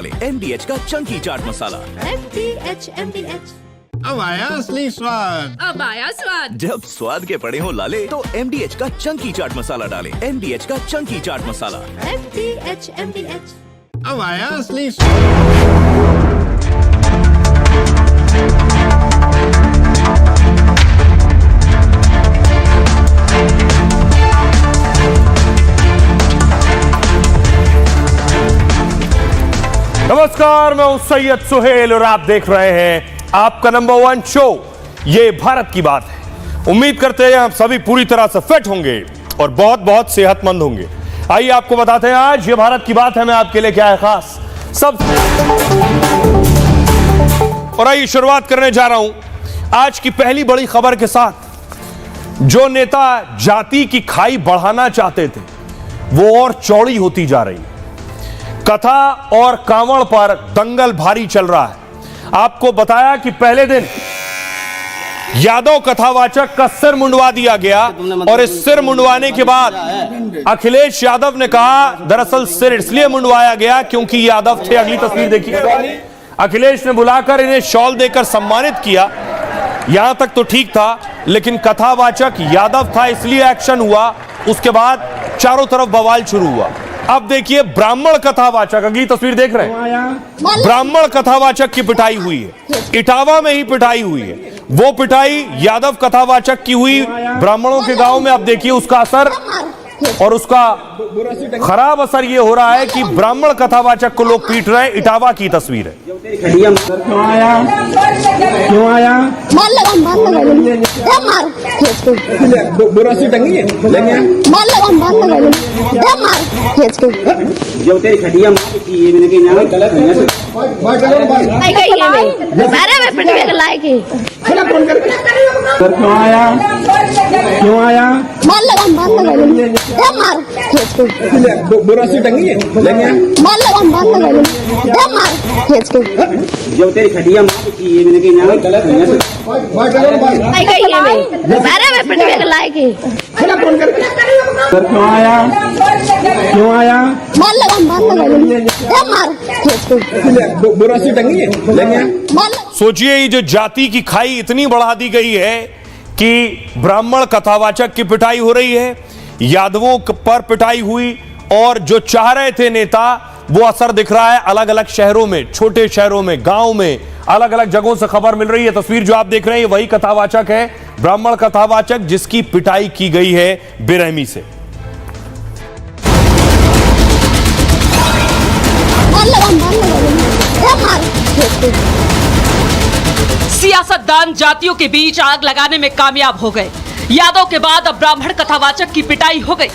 MDH का Chunky chaat masala. MDH अब आया असली स्वाद। अब आया स्वाद। जब स्वाद के पड़े हो लाले तो MDH का चंकी चाट मसाला डालें। MDH का चंकी चाट मसाला। MDH अब आया असली स्वाद। नमस्कार, मैं हूं सैयद सुहेल और आप देख रहे हैं आपका नंबर 1 शो ये भारत की बात है। उम्मीद करते हैं आप सभी पूरी तरह से फिट होंगे और बहुत बहुत सेहतमंद होंगे। आइए आपको बताते हैं आज ये भारत की बात है मैं आपके लिए क्या है खास सब। और आइए शुरुआत करने जा रहा हूं आज की पहली बड़ी खबर के साथ। जो नेता जाति की खाई बढ़ाना चाहते थे वो और चौड़ी होती जा रही है। कथा और कांवड़ पर दंगल भारी चल रहा है। आपको बताया कि पहले दिन यादव कथावाचक का सिर मुंडवा दिया गया और इस सिर मुंडवाने के बाद अखिलेश यादव ने कहा दरअसल सिर इसलिए मुंडवाया गया क्योंकि यादव थे। अगली तस्वीर देखिए, अखिलेश ने बुलाकर इन्हें शॉल देकर सम्मानित किया। यहां तक तो ठीक था, लेकिन कथावाचक यादव था इसलिए एक्शन हुआ। उसके बाद चारों तरफ बवाल शुरू हुआ। अब देखिए ब्राह्मण कथावाचक, अगली तस्वीर देख रहे हैं, ब्राह्मण कथावाचक की पिटाई हुई है। इटावा में ही पिटाई हुई है। वो पिटाई यादव कथावाचक की हुई ब्राह्मणों के गांव में। अब देखिए उसका असर और उसका खराब असर ये हो रहा है कि ब्राह्मण कथावाचक को लोग पीट रहे हैं। इटावा की तस्वीर है। क्यों आया मार लगा बुरासी टंगी है मार लगा मार खींच के जो तेरी खटिया की ये मैंने कहीं ना गलत है आई गई है मैं बारे में पिट के लाए के क्यों आया मार लगा मार खींच के बुरासी टंगी है मार लगा मार खींच के जो तेरी खटिया की ये मैंने कहीं ना गलत है आई गई है मैं बारे में पिट के लाए के क्यों आया मार लगा मार खींच के बुरासी टंगी है मार। सोचिए ये जो जाति की खाई इतनी बढ़ा दी गई है कि ब्राह्मण कथावाचक की पिटाई हो रही है, यादवों पर पिटाई हुई और जो चाह रहे थे नेता वो असर दिख रहा है अलग अलग शहरों में, छोटे शहरों में, गांव में, अलग अलग जगहों से खबर मिल रही है। तस्वीर जो आप देख रहे हैं वही कथावाचक है, ब्राह्मण कथावाचक जिसकी पिटाई की गई है बेरहमी से। सियासतदान जातियों के बीच आग लगाने में कामयाब हो गए। यादव के बाद अब ब्राह्मण कथावाचक की पिटाई हो गई।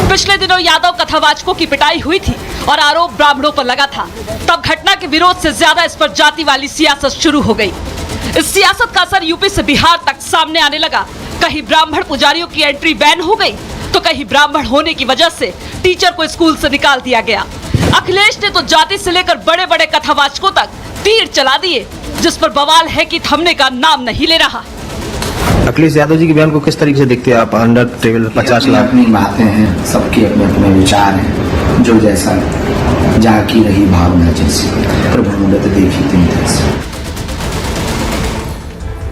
पिछले दिनों यादव कथावाचकों की पिटाई हुई थी और आरोप ब्राह्मणों पर लगा था। तब घटना के विरोध से ज्यादा इस पर जाति वाली सियासत शुरू हो गई। इस सियासत का असर यूपी से बिहार तक सामने आने लगा। कहीं ब्राह्मण पुजारियों की एंट्री बैन हो गई तो कहीं ब्राह्मण होने की वजह से टीचर को स्कूल से निकाल दिया गया। अखिलेश ने तो जाति से लेकर बड़े बड़े कथावाचकों तक तीर चला दिए, जिस पर बवाल है कि थमने का नाम नहीं ले रहा। अखिलेश यादव जी के बयान को किस तरीके से देखते हैं आप? अंडर टेबल 50 लाख अपनी बातें हैं, सबके अपने अपने विचार हैं। जो जैसा जहाँ की रही भावना जैसी प्रबंधित देखी तीन जैसे।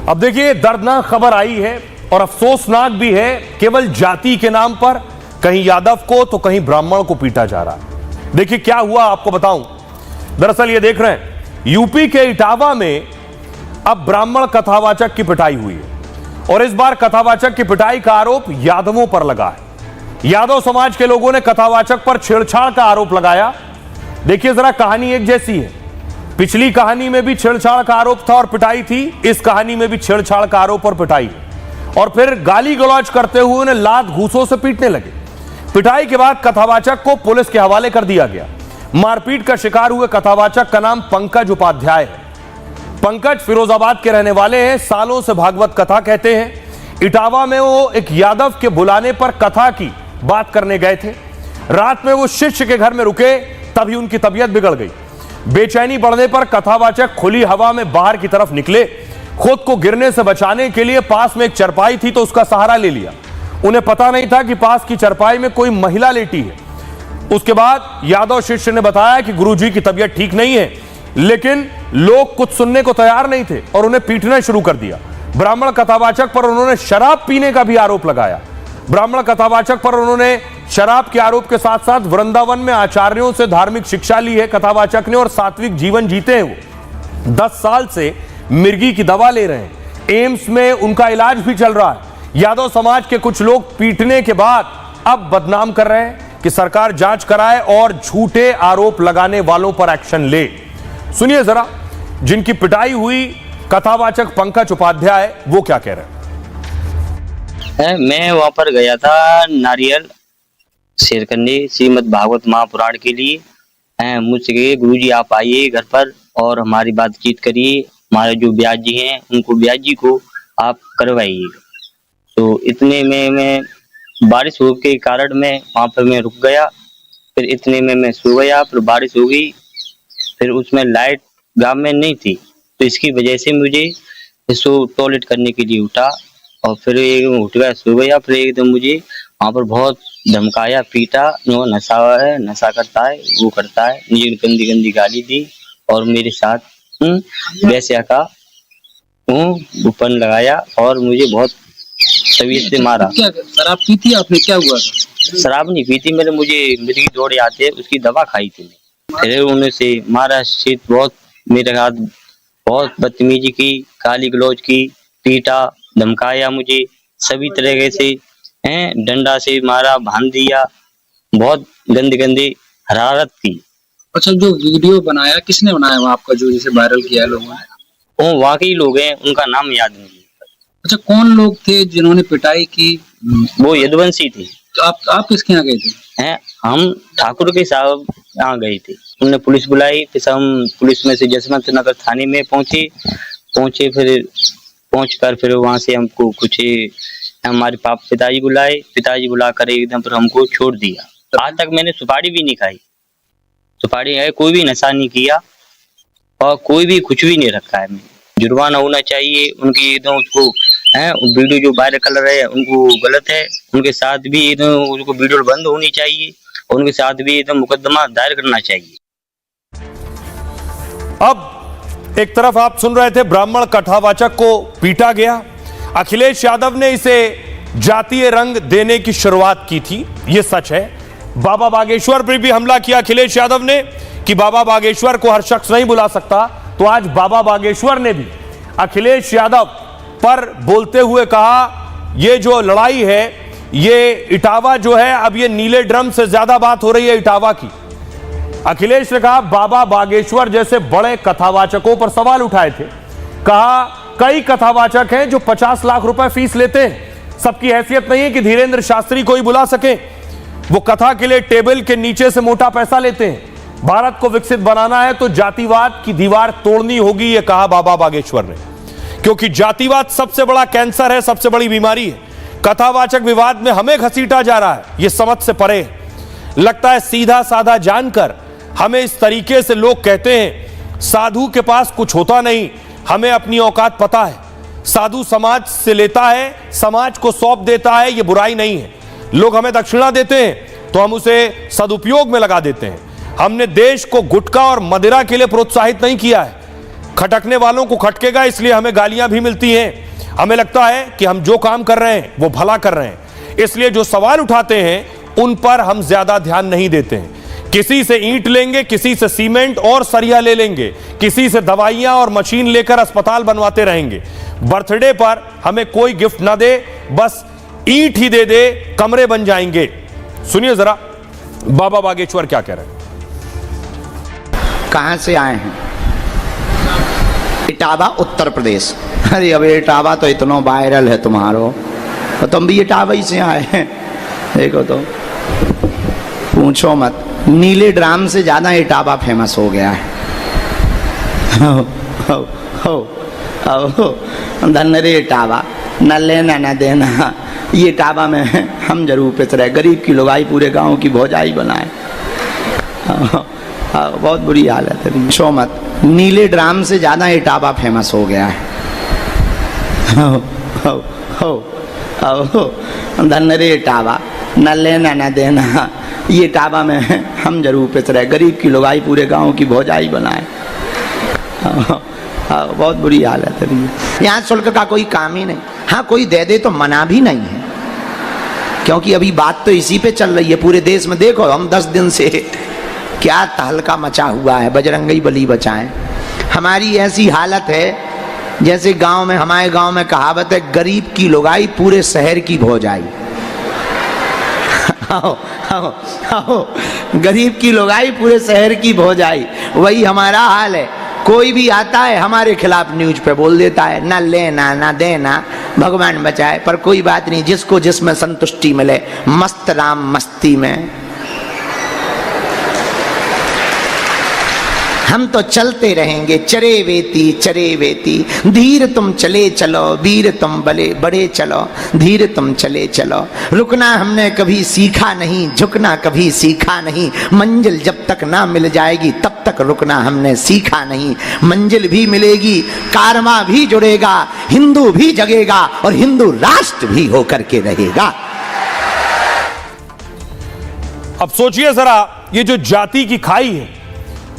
अब देखिए दर्दनाक खबर आई है और अफसोसनाक भी है। केवल जाति के नाम पर कहीं यादव को तो कहीं ब्राह्मण को पीटा जा रहा है। देखिए क्या हुआ आपको बताऊं। दरअसल ये देख रहे हैं यूपी के इटावा में अब ब्राह्मण कथावाचक की पिटाई हुई है और इस बार कथावाचक की पिटाई का आरोप यादवों पर लगा है। यादव समाज के लोगों ने कथावाचक पर छेड़छाड़ का आरोप लगाया। देखिए जरा कहानी एक जैसी है। पिछली कहानी में भी छेड़छाड़ का आरोप था और पिटाई थी, इस कहानी में भी छेड़छाड़ का आरोप और पिटाई है। और फिर गाली गलौज करते हुए उन्हें लात घूसों से पीटने लगे। पिटाई के बाद कथावाचक को पुलिस के हवाले कर दिया गया। मारपीट का शिकार हुए कथावाचक का नाम पंकज उपाध्याय है। पंकज फिरोजाबाद के रहने वाले हैं, सालों से भागवत कथा कहते हैं। इटावा में वो एक यादव के बुलाने पर कथा की बात करने गए थे। रात में वो शिष्य के घर में रुके, तभी उनकी तबीयत बिगड़ गई। बेचैनी बढ़ने पर कथावाचक खुली हवा में बाहर की तरफ निकले। खुद को गिरने से बचाने के लिए पास में एक चारपाई थी तो उसका सहारा ले लिया। उन्हें पता नहीं था कि पास की चारपाई में कोई महिला लेटी है। उसके बाद यादव शिष्य ने बताया कि गुरुजी की तबीयत ठीक नहीं है, लेकिन लोग कुछ सुनने को तैयार नहीं थे और उन्हें पीटना शुरू कर दिया। ब्राह्मण कथावाचक पर उन्होंने शराब पीने का भी आरोप लगाया। ब्राह्मण कथावाचक पर उन्होंने शराब के आरोप के साथ साथ वृंदावन में आचार्यों से धार्मिक शिक्षा ली है कथावाचक ने और सात्विक जीवन जीते हैं वो। 10 साल से मिर्गी की दवा ले रहे हैं, एम्स में उनका इलाज भी चल रहा है। यादव समाज के कुछ लोग पीटने के बाद अब बदनाम कर रहे हैं कि सरकार जांच कराए और झूठे आरोप लगाने वालों पर एक्शन ले। सुनिए जरा, जिनकी पिटाई हुई कथावाचक पंकज उपाध्याय वो क्या कह रहे हैं। मैं वहां पर गया था नारियल शेयर करने श्रीमद् भागवत महापुराण के लिए। मुझसे कहे गुरुजी आप आइए घर पर और हमारी बातचीत करिए, हमारे जो ब्याज जी हैं उनको ब्याज जी को आप करवाइए। तो इतने में मैं बारिश हो के कारण मैं वहां पर मैं रुक गया। फिर इतने में मैं सो गया, फिर बारिश हो गई, फिर उसमें लाइट गांव में नहीं थी, तो इसकी वजह से मुझे टॉयलेट करने के लिए उठा और फिर एकदम उठ गया, सो गया। फिर एकदम मुझे वहां पर बहुत धमकाया, पीटा, वो नशा है, नशा करता है, वो करता है, मुझे गंदी गंदी गाली दी और मेरे साथ वैसे का उपन लगाया और मुझे बहुत तबीयत से मारा। क्या शराब पी थी आपने, क्या हुआ था? शराब नहीं पी थी मैंने, मुझे मिर्गी दौड़े आते हैं उसकी दवा खाई थी। फिर उन्हें से मारा, शीत बहुत मेरे हाथ बहुत बदतमीजी की, गाली गलौज की, पीटा, धमकाया मुझे सभी तरह से, डंडा से मारा, बांध दिया, बहुत गंदी गंदी हरारत की। अच्छा, जो वीडियो बनाया किसने बनाया वो आपका, जो जैसे वायरल किया लोगों ने? वो वाकई लोग हैं, उनका नाम याद नहीं। अच्छा, कौन लोग थे जिन्होंने पिटाई की? वो यदुवंशी थी। तो आप किसके यहाँ गए थे? हम ठाकुर के साहब यहाँ गए थे, उन्होंने पुलिस बुलाई, फिर हम पुलिस में से जसवंत नगर थाने में पहुंचे, फिर पहुंचकर फिर वहां से हमको कुछ हमारे पिताजी बुलाकर एकदम फिर हमको छोड़ दिया। आज तक मैंने सुपारी भी नहीं खाई, सुपारी है, कोई भी नशा नहीं किया और कोई भी कुछ भी नहीं रखा है। जुर्माना होना चाहिए उनकी एकदम, उसको वीडियो जो वायरल कर रहे हैं उनको गलत है, उनके साथ भी एकदम उनको वीडियो बंद होनी चाहिए, उनके साथ भी एकदम मुकदमा दायर करना चाहिए। अब एक तरफ आप सुन रहे थे ब्राह्मण कथावाचक को पीटा गया, अखिलेश यादव ने इसे जातीय रंग देने की शुरुआत की थी, यह सच है। बाबा बागेश्वर पर भी हमला किया अखिलेश यादव ने कि बाबा बागेश्वर को हर शख्स नहीं बुला सकता, तो आज बाबा बागेश्वर ने भी अखिलेश यादव पर बोलते हुए कहा ये जो लड़ाई है, ये इटावा जो है, अब ये नीले ड्रम से ज्यादा बात हो रही है इटावा की। अखिलेश ने कहा बाबा बागेश्वर जैसे बड़े कथावाचकों पर सवाल उठाए थे, कहा कई कथावाचक हैं जो 50 लाख रुपए फीस लेते हैं, सबकी हैसियत नहीं है कि धीरेन्द्र शास्त्री को ही बुला सके, वो कथा के लिए टेबल के नीचे से मोटा पैसा लेते हैं। भारत को विकसित बनाना है तो जातिवाद की दीवार तोड़नी होगी, यह कहा बाबा बागेश्वर ने, क्योंकि जातिवाद सबसे बड़ा कैंसर है, सबसे बड़ी बीमारी है। कथावाचक विवाद में हमें घसीटा जा रहा है, यह समझ से परे है। लगता है सीधा साधा जानकर हमें इस तरीके से लोग कहते हैं साधु के पास कुछ होता नहीं, हमें अपनी औकात पता है, साधु समाज से लेता है, समाज को सौंप देता है, यह बुराई नहीं है। लोग हमें दक्षिणा देते हैं तो हम उसे सदुपयोग में लगा देते हैं। हमने देश को गुटखा और मदिरा के लिए प्रोत्साहित नहीं किया है, खटकने वालों को खटकेगा इसलिए हमें गालियां भी मिलती हैं। हमें लगता है कि हम जो काम कर रहे हैं वो भला कर रहे हैं, इसलिए जो सवाल उठाते हैं उन पर हम ज्यादा ध्यान नहीं देते हैं। किसी से ईंट लेंगे, किसी से सीमेंट और सरिया ले लेंगे, किसी से दवाइयां और मशीन लेकर अस्पताल बनवाते रहेंगे। बर्थडे पर हमें कोई गिफ्ट ना दे, बस ईंट ही दे दे, कमरे बन जाएंगे। सुनिए जरा बाबा बागेश्वर क्या कह रहे हैं। कहां से आए हैं? इटावा उत्तर प्रदेश। अरे अब इटावा तो इतना वायरल है तुम्हारो, तो तुम भी इटावा ही से आए हैं। देखो तो पूछो मत, नीले ड्राम से ज्यादा इटावा फेमस हो गया है। धन रे इटावा, न लेना न देना, ये इटावा में हम जरूर पिस रहे, गरीब की लोगाई पूरे गांव की भौजाई बनाए। बहुत बुरी हालत है, पूछो मत, नीले ड्राम से ज्यादा इटावा फेमस हो गया है। धन रे इटावा, न लेना न देना। ये टाबा में हम जरूर पिस रहे, गरीब की लुगाई पूरे गांव की भौजाई बनाए। बहुत बुरी हालत है यहाँ। शुल्क का कोई काम ही नहीं। हाँ, कोई दे दे तो मना भी नहीं है, क्योंकि अभी बात तो इसी पे चल रही है पूरे देश में। देखो हम 10 दिन से क्या तहलका मचा हुआ है, बजरंगी बली बचाएं। हमारी ऐसी हालत है जैसे गांव में, हमारे गांव में कहावत है, गरीब की लुगाई पूरे शहर की भौजाई। आओ आओ आओ, गरीब की लुगाई पूरे शहर की भौजाई, वही हमारा हाल है। कोई भी आता है हमारे खिलाफ न्यूज पे बोल देता है, ना लेना ना देना, भगवान बचाए। पर कोई बात नहीं, जिसको जिसमें संतुष्टि मिले, मस्त राम मस्ती में। हम तो चलते रहेंगे चरे वेती, धीर तुम चले चलो, वीर तुम बड़े चलो, धीर तुम चले चलो। रुकना हमने कभी सीखा नहीं, झुकना कभी सीखा नहीं, मंजिल जब तक ना मिल जाएगी तब तक रुकना हमने सीखा नहीं। मंजिल भी मिलेगी, कारवां भी जुड़ेगा, हिंदू भी जगेगा और हिंदू राष्ट्र भी होकर के रहेगा। अब सोचिए जरा, ये जो जाति की खाई है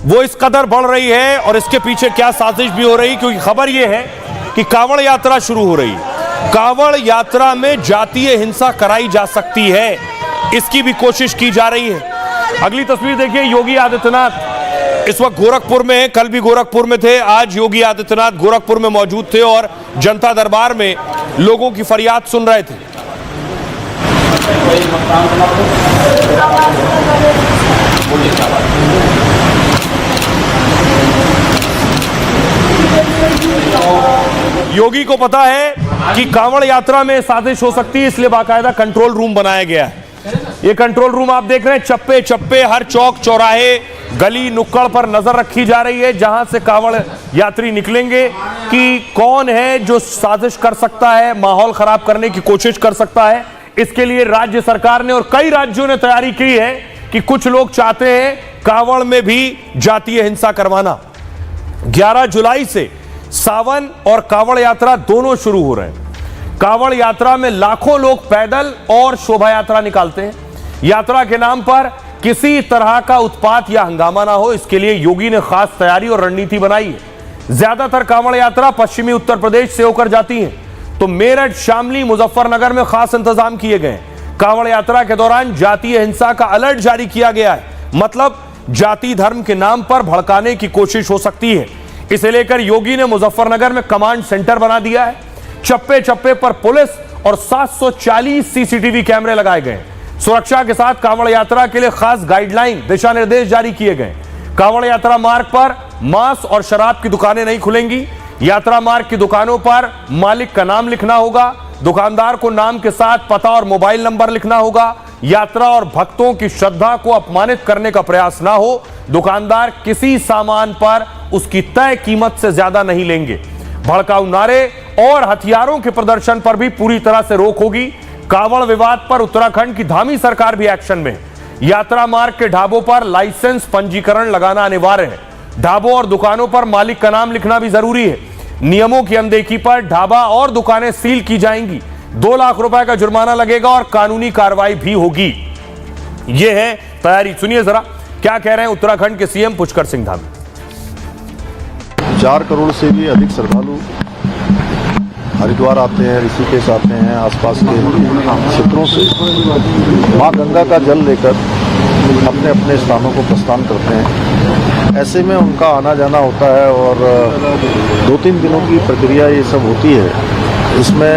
वो इस कदर बढ़ रही है और इसके पीछे क्या साजिश भी हो रही, क्योंकि खबर यह है कि कांवड़ यात्रा शुरू हो रही है। कांवड़ यात्रा में जातीय हिंसा कराई जा सकती है, इसकी भी कोशिश की जा रही है। अगली तस्वीर देखिए, योगी आदित्यनाथ इस वक्त गोरखपुर में हैं, कल भी गोरखपुर में थे। आज योगी आदित्यनाथ गोरखपुर में मौजूद थे और जनता दरबार में लोगों की फरियाद सुन रहे थे। योगी को पता है कि कांवड़ यात्रा में साजिश हो सकती है, इसलिए बाकायदा कंट्रोल रूम बनाया गया है। ये कंट्रोल रूम आप देख रहे हैं, चप्पे चप्पे, हर चौक चौराहे, गली नुक्कड़ पर नजर रखी जा रही है, जहां से कांवड़ यात्री निकलेंगे कि कौन है जो साजिश कर सकता है, माहौल खराब करने की कोशिश कर सकता है। इसके लिए राज्य सरकार ने और कई राज्यों ने तैयारी की है कि कुछ लोग चाहते हैं कांवड़ में भी जातीय हिंसा करवाना। 11 जुलाई से सावन और कांवड़ यात्रा दोनों शुरू हो रहे हैं। कांवड़ यात्रा में लाखों लोग पैदल और शोभा यात्रा निकालते हैं। यात्रा के नाम पर किसी तरह का उत्पात या हंगामा ना हो, इसके लिए योगी ने खास तैयारी और रणनीति बनाई है। ज्यादातर कांवड़ यात्रा पश्चिमी उत्तर प्रदेश से होकर जाती है, तो मेरठ, शामली, मुजफ्फरनगर में खास इंतजाम किए गए। कांवड़ यात्रा के दौरान जातीय हिंसा का अलर्ट जारी किया गया है, मतलब जाति धर्म के नाम पर भड़काने की कोशिश हो सकती है। इसे लेकर योगी ने मुजफ्फरनगर में कमांड सेंटर बना दिया है। चप्पे चप्पे पर पुलिस और 740 सीसीटीवी कैमरे लगाए गए। सुरक्षा के साथ कांवड़ यात्रा के लिए खास गाइडलाइन, दिशा निर्देश जारी किए गए। कांवड़ यात्रा मार्ग पर मांस और शराब की दुकानें नहीं खुलेंगी। यात्रा मार्ग की दुकानों पर मालिक का नाम लिखना होगा। दुकानदार को नाम के साथ पता और मोबाइल नंबर लिखना होगा। यात्रा और भक्तों की श्रद्धा को अपमानित करने का प्रयास ना हो। दुकानदार किसी सामान पर उसकी तय कीमत से ज्यादा नहीं लेंगे। भड़काऊ नारे और हथियारों के प्रदर्शन पर भी पूरी तरह से रोक होगी। कांवड़ विवाद पर उत्तराखंड की धामी सरकार भी एक्शन में है। यात्रा मार्ग के ढाबों पर लाइसेंस पंजीकरण लगाना अनिवार्य है। ढाबों और दुकानों पर मालिक का नाम लिखना भी जरूरी है। नियमों की अनदेखी पर ढाबा और दुकानें सील की जाएंगी। 2 लाख रुपए का जुर्माना लगेगा और कानूनी कार्रवाई भी होगी। यह है तैयारी। सुनिए जरा क्या कह रहे हैं उत्तराखंड के सीएम पुष्कर सिंह धामी। 4 करोड़ से भी अधिक श्रद्धालु हरिद्वार आते हैं, ऋषिकेश आते हैं, आसपास के क्षेत्रों से मां गंगा का जल लेकर अपने अपने स्थानों को प्रस्थान करते हैं। ऐसे में उनका आना जाना होता है और 2-3 दिनों की प्रक्रिया ये सब होती है। इसमें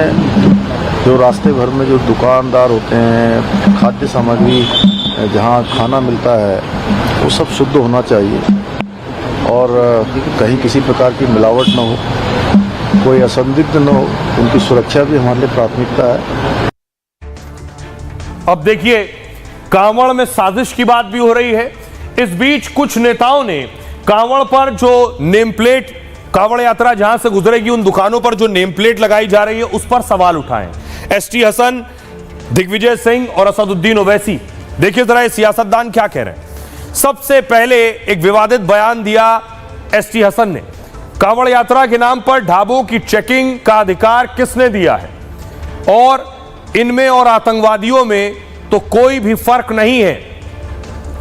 जो रास्ते भर में जो दुकानदार होते हैं, खाद्य सामग्री जहाँ खाना मिलता है वो सब शुद्ध होना चाहिए और कहीं किसी प्रकार की मिलावट न हो, कोई असंदिग्ध न हो। उनकी सुरक्षा भी हमारे लिए प्राथमिकता है। अब देखिए, कांवड़ में साजिश की बात भी हो रही है। इस बीच कुछ नेताओं ने कांवड़ पर जो नेम प्लेट, कांवड़ यात्रा जहां से गुजरेगी उन दुकानों पर जो नेम प्लेट लगाई जा रही है उस पर सवाल उठाए। एसटी हसन, दिग्विजय सिंह और असदुद्दीन ओवैसी, देखिए जरा ये सियासतदान क्या कह रहे हैं। सबसे पहले एक विवादित बयान दिया एसटी हसन ने। कांवड़ यात्रा के नाम पर ढाबों की चेकिंग का अधिकार किसने दिया है, और इनमें और आतंकवादियों में तो कोई भी फर्क नहीं है।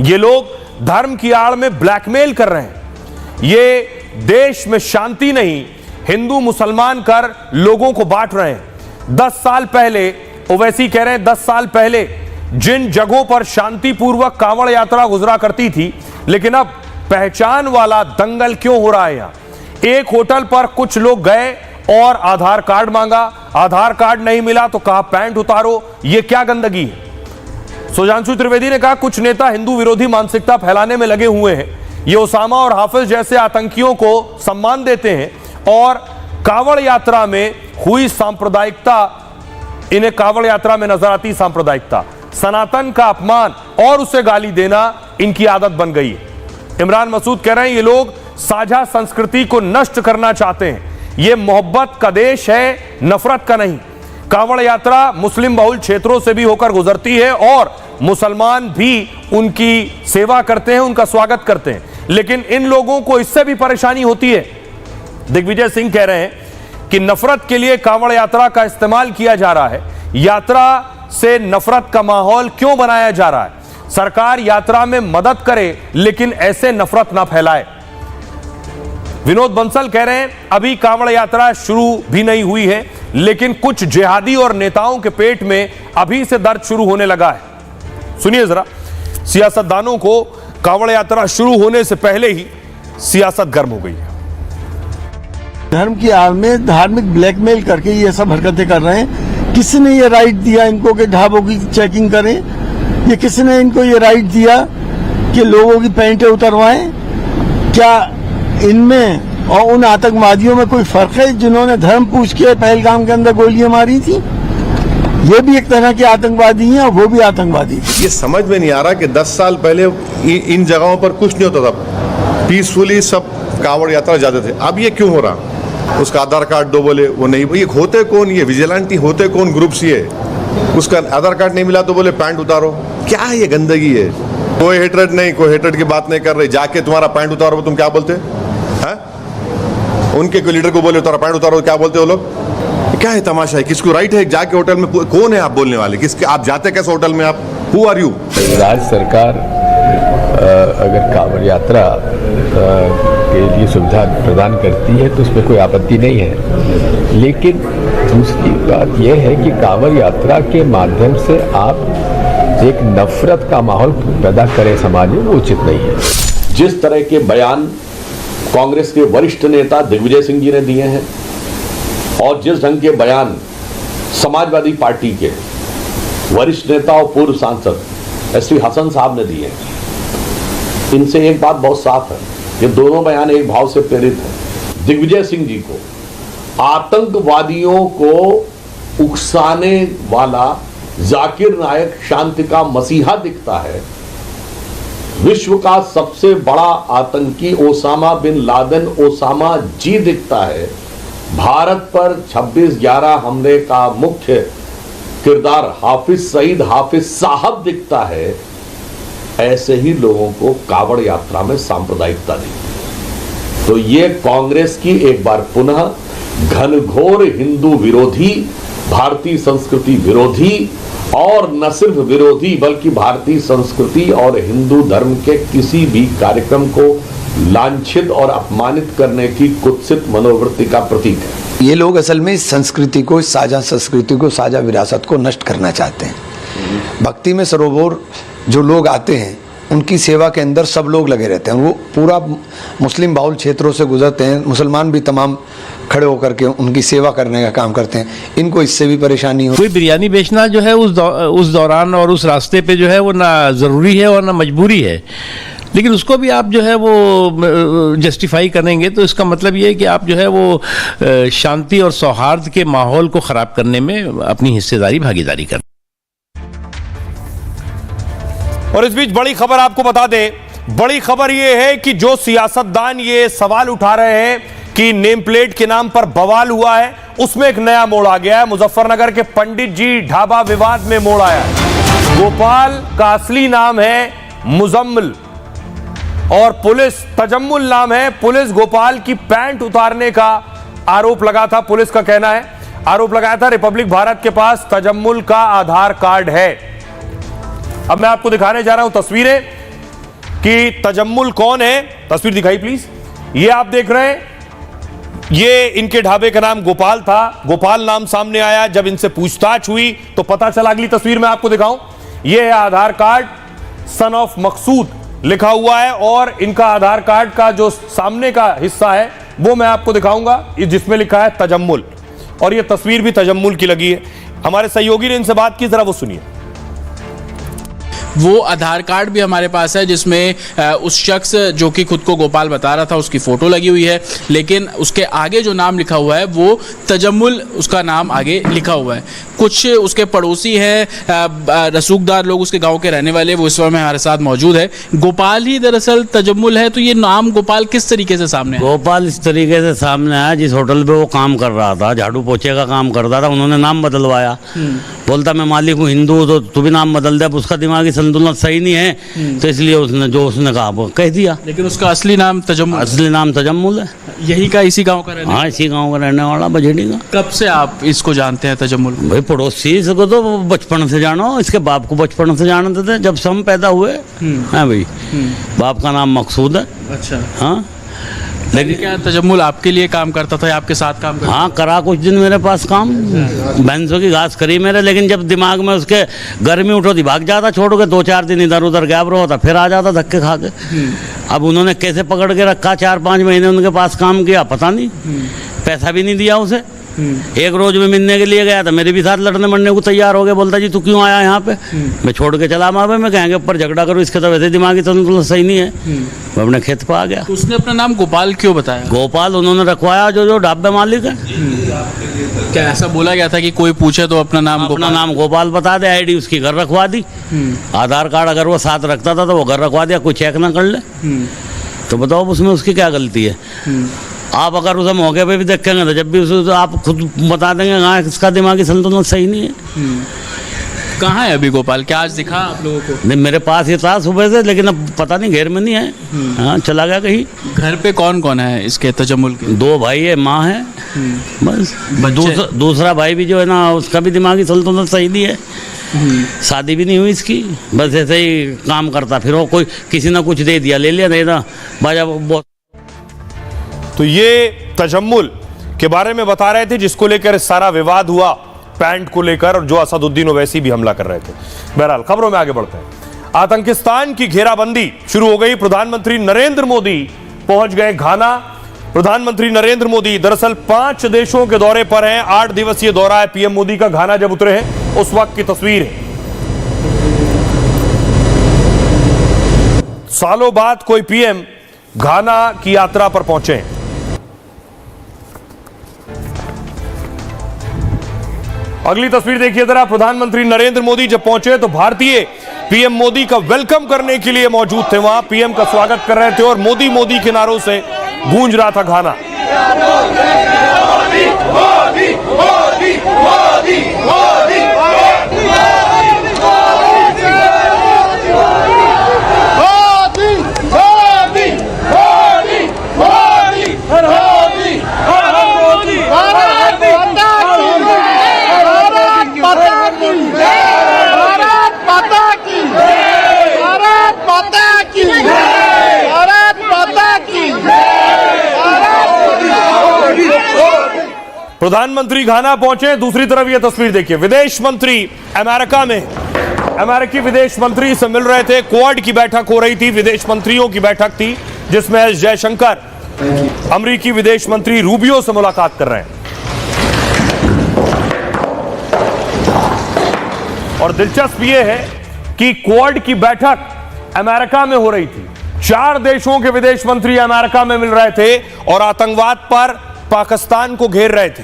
ये लोग धर्म की आड़ में ब्लैकमेल कर रहे हैं। ये देश में शांति नहीं, हिंदू मुसलमान कर लोगों को बांट रहे हैं। 10 साल पहले, ओवैसी कह रहे हैं 10 साल पहले जिन जगहों पर शांतिपूर्वक कांवड़ यात्रा गुजरा करती थी, लेकिन अब पहचान वाला दंगल क्यों हो रहा है? यहां एक होटल पर कुछ लोग गए और आधार कार्ड मांगा, आधार कार्ड नहीं मिला तो कहा पैंट उतारो। यह क्या गंदगी है? सुधांशु त्रिवेदी ने कहा कुछ नेता हिंदू विरोधी मानसिकता फैलाने में लगे हुए हैं। ये ओसामा और हाफिज जैसे आतंकियों को सम्मान देते हैं और कांवड़ यात्रा में हुई सांप्रदायिकता, इन्हें कांवड़ यात्रा में नजर आती सांप्रदायिकता, सनातन का अपमान और उसे गाली देना इनकी आदत बन गई है। इमरान मसूद कह रहे हैं ये लोग साझा संस्कृति को नष्ट करना चाहते हैं। ये मोहब्बत का देश है, नफरत का नहीं। कांवड़ यात्रा मुस्लिम बहुल क्षेत्रों से भी होकर गुजरती है और मुसलमान भी उनकी सेवा करते हैं, उनका स्वागत करते हैं, लेकिन इन लोगों को इससे भी परेशानी होती है। दिग्विजय सिंह कह रहे हैं कि नफरत के लिए कांवड़ यात्रा का इस्तेमाल किया जा रहा है। यात्रा से नफरत का माहौल क्यों बनाया जा रहा है? सरकार यात्रा में मदद करे लेकिन ऐसे नफरत ना फैलाए। विनोद बंसल कह रहे हैं अभी कांवड़ यात्रा शुरू भी नहीं हुई है, लेकिन कुछ जिहादी और नेताओं के पेट में अभी से दर्द शुरू होने लगा है। सुनिए जरा, सियासतदानों को कांवड़ यात्रा शुरू होने से पहले ही सियासत गर्म हो गई है। धर्म की आड़ में धार्मिक ब्लैकमेल करके ये सब हरकतें कर रहे हैं। किसने ये राइट दिया इनको कि ढाबों की चेकिंग करें? ये किसने इनको ये राइट दिया कि लोगों की पैंटें उतरवाएं? क्या इनमें और उन आतंकवादियों में कोई फर्क है जिन्होंने धर्म पूछ के पहलगाम के अंदर गोलियां मारी थी? ये भी एक तरह के आतंकवादी हैं और वो भी आतंकवादी। ये समझ में नहीं आ रहा कि 10 साल पहले इन जगहों पर कुछ नहीं होता था, पीसफुली सब कांवड़ यात्रा जाते थे। अब ये क्यों हो रहा? उसका आधार कार्ड दो बोले वो नहीं। ये होते कौन? ये विजिलेंटी होते कौन ग्रुप्स? ये उसका आधार कार्ड नहीं मिला तो बोले पैंट उतारो। क्या ये गंदगी है? कोई हेटरेट नहीं, कोई हेटरेट की बात नहीं कर रहे। जाके तुम्हारा पैंट उतारो तुम क्या बोलते हैं? उनके कोई लीडर को बोले तुम्हारा पैंट उतारो क्या बोलते हो लोग? क्या है तमाशा है? किसको राइट है जाके होटल में? कौन है आप बोलने वाले? किसके आप जाते कैसे होटल में? आप हु आर यू? राज्य सरकार अगर कांवड़ यात्रा के लिए सुविधा प्रदान करती है तो उसमें कोई आपत्ति नहीं है, लेकिन दूसरी बात यह है कि कांवड़ यात्रा के माध्यम से आप एक नफरत का माहौल पैदा करें समाज में, वो उचित नहीं है। जिस तरह के बयान कांग्रेस के वरिष्ठ नेता दिग्विजय सिंह जी ने दिए हैं और जिस ढंग के बयान समाजवादी पार्टी के वरिष्ठ नेता और पूर्व सांसद एसवी हसन साहब ने दिए हैं, इनसे एक बात बहुत साफ है, ये दोनों बयान एक भाव से प्रेरित हैं। दिग्विजय सिंह जी को आतंकवादियों को उकसाने वाला जाकिर नायक शांति का मसीहा दिखता है। विश्व का सबसे बड़ा आतंकी ओसामा बिन लादेन ओसामा जी दिखता है। भारत पर 26/11 हमले का मुख्य किरदार हाफिज सईद हाफिज साहब दिखता है। ऐसे ही लोगों को कांवड़ यात्रा में सांप्रदायिकता दी तो ये कांग्रेस की एक बार पुनः घनघोर हिंदू विरोधी, भारतीय संस्कृति विरोधी और न सिर्फ विरोधी बल्कि भारतीय संस्कृति और हिंदू धर्म के किसी भी कार्यक्रम को लांछित और अपमानित करने की कुत्सित मनोवृत्ति का प्रतीक है। ये लोग असल में इस संस्कृति को, इस साझा संस्कृति को, साझा विरासत को नष्ट करना चाहते हैं। भक्ति में सरोवर जो लोग आते हैं उनकी सेवा के अंदर सब लोग लगे रहते हैं। वो पूरा मुस्लिम बाहुल क्षेत्रों से गुजरते हैं, मुसलमान भी तमाम खड़े होकर के उनकी सेवा करने का काम करते हैं। इनको इससे भी परेशानी हो। कोई बिरयानी बेचना जो है उस दौरान और उस रास्ते पे जो है वो ना ज़रूरी है और ना मजबूरी है, लेकिन उसको भी आप जो है वो जस्टिफाई करेंगे तो इसका मतलब ये है कि आप जो है वो शांति और सौहार्द के माहौल को ख़राब करने में अपनी हिस्सेदारी भागीदारी कर। और इस बीच बड़ी खबर आपको बता दें, बड़ी खबर यह है कि जो सियासतदान ये सवाल उठा रहे हैं कि नेम प्लेट के नाम पर बवाल हुआ है, उसमें एक नया मोड़ आ गया है। मुजफ्फरनगर के पंडित जी ढाबा विवाद में मोड़ आया है। गोपाल का असली नाम है मुजम्मिल और पुलिस तजम्मुल नाम है। पुलिस गोपाल की पैंट उतारने का आरोप लगा था। पुलिस का कहना है, आरोप लगाया था रिपब्लिक भारत के पास तजम्मुल का आधार कार्ड है। अब मैं आपको दिखाने जा रहा हूं तस्वीरें कि तजम्मुल कौन है। तस्वीर दिखाई प्लीज। ये आप देख रहे हैं, ये इनके ढाबे का नाम गोपाल था। गोपाल नाम सामने आया, जब इनसे पूछताछ हुई तो पता चला। अगली तस्वीर में आपको दिखाऊं, ये है आधार कार्ड, सन ऑफ मकसूद लिखा हुआ है, और इनका आधार कार्ड का जो सामने का हिस्सा है वो मैं आपको दिखाऊंगा, जिसमें लिखा है तजम्मुल, और ये तस्वीर भी तजम्मुल की लगी है। हमारे सहयोगी ने इनसे बात की, जरा वो सुनिए। वो आधार कार्ड भी हमारे पास है जिसमें उस शख्स जो कि खुद को गोपाल बता रहा था उसकी फोटो लगी हुई है, लेकिन उसके आगे जो नाम लिखा हुआ है वो तजम्मुल उसका नाम आगे लिखा हुआ है। कुछ उसके पड़ोसी हैं, रसूखदार लोग उसके गांव के रहने वाले, वो इस वक्त हमारे साथ मौजूद है। गोपाल ही दरअसल तजम्मुल है, तो ये नाम गोपाल किस तरीके से सामने आया? गोपाल इस तरीके से सामने आया, जिस होटल पे वो काम कर रहा था, झाड़ू पोछे का काम करता था, उन्होंने नाम बदलवाया। बोलता मैं मालिक हूँ, हिंदू हूँ, तो तू भी नाम बदल दे। अब उसका दिमागी संतुलन सही नहीं है, तो इसलिए उसने कहा वो कह दिया। लेकिन उसका असली नाम तजम्मुल है। यही का इसी गांव का रहने? हाँ, इसी गांव का रहने वाला, बजेड़ी का। कब से आप इसको जानते हैं तजम्मुल? भाई पड़ोसी, इसको तो बचपन से जानो, इसके बाप को बचपन से जानते थे, जब से हम पैदा हुए। हाँ भाई, बाप का नाम मकसूद है। अच्छा। हाँ, लेकिन क्या तजम्मुल आपके लिए काम करता था या आपके साथ काम करता? हाँ, करा कुछ दिन मेरे पास काम, भैंसों की घास करी मेरे, लेकिन जब दिमाग में उसके गर्मी उठो थी भाग जाता, छोड़ के 2-4 दिन इधर उधर गैप रहा होता, फिर आ जाता धक्के खा के। अब उन्होंने कैसे पकड़ के रखा, 4-5 महीने उनके पास काम किया, पता नहीं, पैसा भी नहीं दिया उसे। एक रोज में मिलने के लिए गया था, मेरे भी साथ लड़ने मरने को तैयार हो गया। बोलता जी तू क्यों आया यहाँ पे? मैं छोड़ के चला माँ, मैं कहेंगे ऊपर झगड़ा करूँ, इसके तो वैसे दिमागी संतुलन सही नहीं है। मैं अपने खेत पर आ गया। तो उसने अपना नाम गोपाल क्यों बताया? गोपाल उन्होंने रखवाया, जो ढाबे मालिक है। क्या ऐसा बोला गया था कि कोई पूछे तो अपना नाम गोपाल बता दे? आईडी उसकी घर रखवा दी, आधार कार्ड अगर वो साथ रखता था तो वो घर रखवा दिया, कोई चेक ना कर ले। तो बताओ उसमें उसकी क्या गलती है? आप अगर उसे मौके पे भी देखेंगे तो जब भी उसे, तो आप खुद बता देंगे हाँ इसका दिमागी संतुलन सही नहीं है। कहाँ है अभी गोपाल? क्या आज दिखा आप लोगों को? नहीं, मेरे पास ही था सुबह से, लेकिन अब पता नहीं घेर में नहीं है। हाँ, चला गया कहीं। घर पे कौन कौन है इसके तजम्मुल के? 2 भाई है, माँ है, बस। दूसरा भाई भी जो है ना, उसका भी दिमागी संतुलन सही नहीं है। शादी भी नहीं हुई इसकी, बस ऐसे ही काम करता, फिर वो कोई किसी ने कुछ दे दिया, ले लिया, नहीं था बाजा बहुत। तो ये तजम्मुल के बारे में बता रहे थे, जिसको लेकर सारा विवाद हुआ पैंट को लेकर, और जो असदुद्दीन ओवैसी भी हमला कर रहे थे। बहरहाल खबरों में आगे बढ़ते हैं। आतंकिस्तान की घेराबंदी शुरू हो गई। प्रधानमंत्री नरेंद्र मोदी पहुंच गए घाना। प्रधानमंत्री नरेंद्र मोदी दरअसल 5 देशों के दौरे पर हैं। 8 दिवसीय दौरा है पीएम मोदी का। घाना जब उतरे हैं उस वक्त की तस्वीर है। सालों बाद कोई पीएम घाना की यात्रा पर पहुंचे हैं। अगली तस्वीर देखिए जरा। प्रधानमंत्री नरेंद्र मोदी जब पहुंचे तो भारतीय पीएम मोदी का वेलकम करने के लिए मौजूद थे। वहां पीएम का स्वागत कर रहे थे और मोदी मोदी के नारों से गूंज रहा था घाना। प्रधानमंत्री घाना पहुंचे। दूसरी तरफ यह तस्वीर देखिए। विदेश मंत्री अमेरिका में, अमेरिकी विदेश मंत्री से मिल रहे थे। क्वाड की बैठक हो रही थी, विदेश मंत्रियों की बैठक थी, जिसमें एस जयशंकर अमेरिकी विदेश मंत्री रूबियो से मुलाकात कर रहे हैं। और दिलचस्प यह है कि क्वाड की बैठक अमेरिका में हो रही थी। 4 देशों के विदेश मंत्री अमेरिका में मिल रहे थे और आतंकवाद पर पाकिस्तान को घेर रहे थे।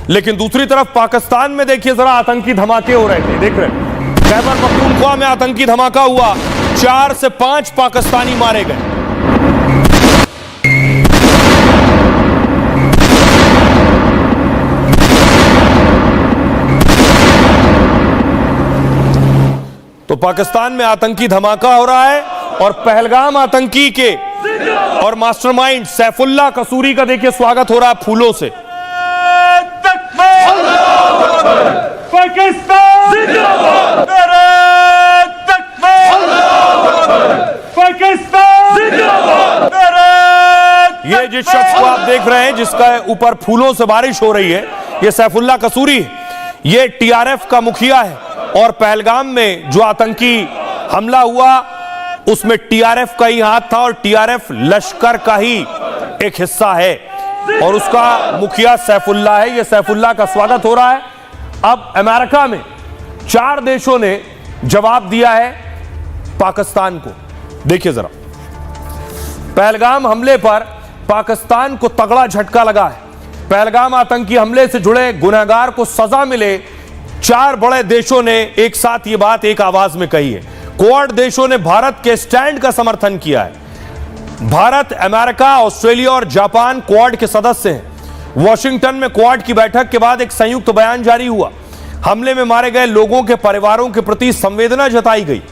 लेकिन दूसरी तरफ पाकिस्तान में देखिए जरा, आतंकी धमाके हो रहे थे। देख रहे हैं, खैबर पख्तूनख्वा में आतंकी धमाका हुआ, 4 से 5 पाकिस्तानी मारे गए। तो पाकिस्तान में आतंकी धमाका हो रहा है और पहलगाम आतंकी के और मास्टरमाइंड सैफुल्लाह कसूरी का देखिए स्वागत हो रहा है फूलों से। पाकिस्तान जिंदाबाद, ये जिस शख्स को आप देख रहे हैं जिसका ऊपर फूलों से बारिश हो रही है, ये सैफुल्लाह कसूरी है। ये टीआरएफ का मुखिया है और पहलगाम में जो आतंकी हमला हुआ उसमें टीआरएफ का ही हाथ था और टीआरएफ लश्कर का ही एक हिस्सा है और उसका मुखिया सैफुल्लाह है। ये सैफुल्लाह का स्वागत हो रहा है। अब अमेरिका में 4 देशों ने जवाब दिया है पाकिस्तान को। देखिए जरा, पहलगाम हमले पर पाकिस्तान को तगड़ा झटका लगा है। पहलगाम आतंकी हमले से जुड़े गुनहगार को सजा मिले, 4 बड़े देशों ने एक साथ ये बात एक आवाज में कही है। क्वाड देशों ने भारत के स्टैंड का समर्थन किया है। भारत, अमेरिका, ऑस्ट्रेलिया और जापान क्वाड के सदस्य हैं। वॉशिंगटन में क्वाड की बैठक के बाद एक संयुक्त बयान जारी हुआ। हमले में मारे गए लोगों के परिवारों के प्रति संवेदना जताई गई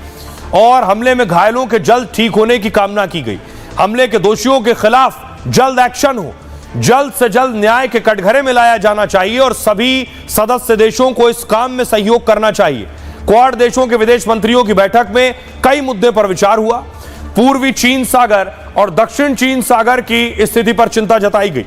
और हमले में घायलों के जल्द ठीक होने की कामना की गई। हमले के दोषियों के खिलाफ जल्द एक्शन हो, जल्द से जल्द न्याय के कटघरे में लाया जाना चाहिए और सभी सदस्य देशों को इस काम में सहयोग करना चाहिए। क्वाड देशों के विदेश मंत्रियों की बैठक में कई मुद्दे पर विचार हुआ। पूर्वी चीन सागर और दक्षिण चीन सागर की स्थिति पर चिंता जताई गई।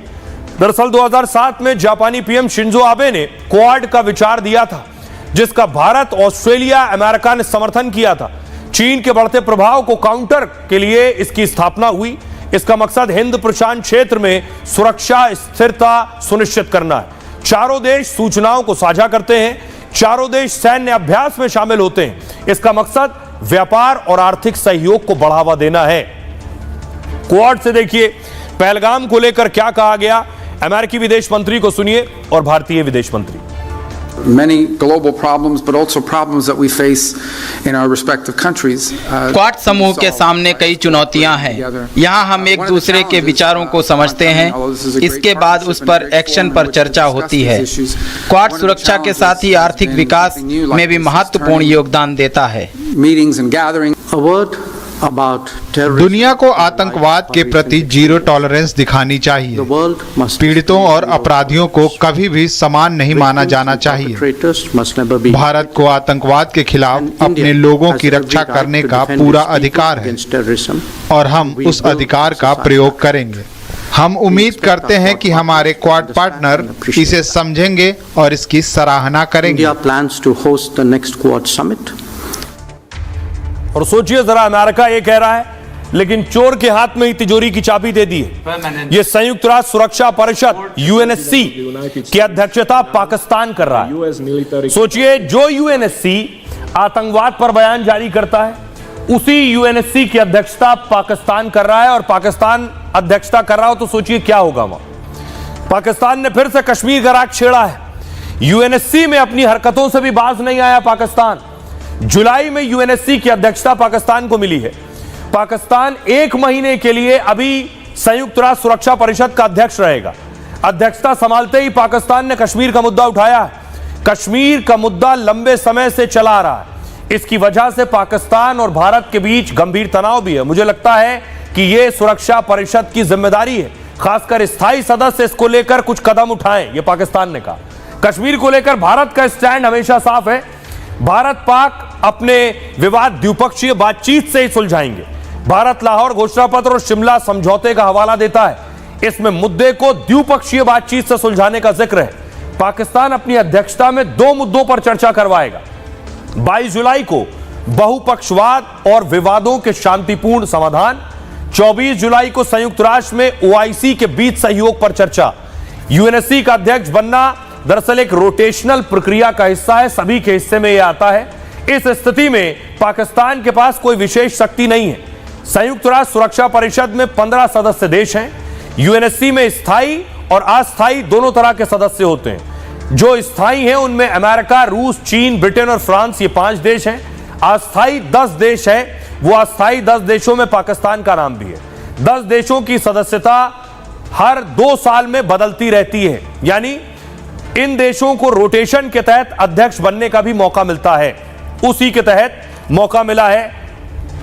दरअसल 2007 में जापानी पीएम शिंजो आबे ने क्वाड का विचार दिया था, जिसका भारत, ऑस्ट्रेलिया, अमेरिका ने समर्थन किया था। चीन के बढ़ते प्रभाव को काउंटर के लिए इसकी स्थापना हुई। इसका मकसद हिंद प्रशांत क्षेत्र में सुरक्षा स्थिरता सुनिश्चित करना है। चारों देश सूचनाओं को साझा करते हैं, चारों देश सैन्य अभ्यास में शामिल होते हैं। इसका मकसद व्यापार और आर्थिक सहयोग को बढ़ावा देना है। क्वाड से देखिए पहलगाम को लेकर क्या कहा गया। अमेरिकी विदेश मंत्री को सुनिए और भारतीय विदेश मंत्री। Many global problems, but also problems that we face in our respective countries. Quad समूह के सामने कई चुनौतियां हैं। यहाँ हम एक दूसरे के विचारों को समझते हैं, इसके बाद उस पर एक्शन पर चर्चा होती है। क्वाड सुरक्षा के साथ ही आर्थिक विकास में भी महत्वपूर्ण योगदान देता है। दुनिया को आतंकवाद के प्रति जीरो टॉलरेंस दिखानी चाहिए। पीड़ितों और अपराधियों को कभी भी समान नहीं माना जाना चाहिए। भारत को आतंकवाद के खिलाफ अपने लोगों की रक्षा करने का पूरा अधिकार है और हम उस अधिकार का प्रयोग करेंगे। हम उम्मीद करते हैं कि हमारे क्वाड पार्टनर इसे समझेंगे और इसकी सराहना करेंगे। और सोचिए जरा, अमेरिका ये कह रहा है लेकिन चोर के हाथ में ही तिजोरी की चाबी दे दी है। ये संयुक्त राष्ट्र सुरक्षा परिषद यूएनएससी की अध्यक्षता पाकिस्तान कर रहा है। सोचिए, जो यूएनएससी आतंकवाद पर बयान जारी करता है उसी यूएनएससी की अध्यक्षता पाकिस्तान कर रहा है और पाकिस्तान अध्यक्षता कर रहा हो तो सोचिए क्या होगा वहां। पाकिस्तान ने फिर से कश्मीर का राग छेड़ा है। यूएनएससी में अपनी हरकतों से भी बाज नहीं आया पाकिस्तान। जुलाई में यूएनएससी की अध्यक्षता पाकिस्तान को मिली है। पाकिस्तान 1 महीने के लिए अभी संयुक्त राष्ट्र सुरक्षा परिषद का अध्यक्ष रहेगा। अध्यक्षता संभालते ही पाकिस्तान ने कश्मीर का मुद्दा उठाया है। कश्मीर का मुद्दा लंबे समय से चला आ रहा है। इसकी वजह से पाकिस्तान और भारत के बीच गंभीर तनाव भी है। मुझे लगता है कि यह सुरक्षा परिषद की जिम्मेदारी है, खासकर स्थायी सदस्य इसको लेकर कुछ कदम उठाएं। यह पाकिस्तान ने कहा। कश्मीर को लेकर भारत का स्टैंड हमेशा साफ है। भारत पाक अपने विवाद द्विपक्षीय बातचीत से ही सुलझाएंगे। भारत लाहौर घोषणा पत्र और शिमला समझौते का हवाला देता है। इसमें मुद्दे को द्विपक्षीय बातचीत से सुलझाने का जिक्र है। पाकिस्तान अपनी अध्यक्षता में 2 मुद्दों पर चर्चा करवाएगा। 22 जुलाई को बहुपक्षवाद और विवादों के शांतिपूर्ण समाधान, 24 जुलाई को संयुक्त राष्ट्र में ओआईसी के बीच सहयोग पर चर्चा। यूएनएससी का अध्यक्ष बनना दरअसल एक रोटेशनल प्रक्रिया का हिस्सा है, सभी के हिस्से में यह आता है। इस स्थिति में पाकिस्तान के पास कोई विशेष शक्ति नहीं है। संयुक्त राष्ट्र सुरक्षा परिषद में 15 सदस्य देश हैं। यूएनएससी में स्थायी और अस्थायी दोनों तरह के सदस्य होते हैं। जो स्थायी हैं उनमें अमेरिका, रूस, चीन, ब्रिटेन और फ्रांस, ये 5 देश हैं। अस्थायी 10 देश हैं। वो अस्थायी 10 देशों में पाकिस्तान का नाम भी है। 10 देशों की सदस्यता हर 2 साल में बदलती रहती है, यानी इन देशों को रोटेशन के तहत अध्यक्ष बनने का भी मौका मिलता है। उसी के तहत मौका मिला है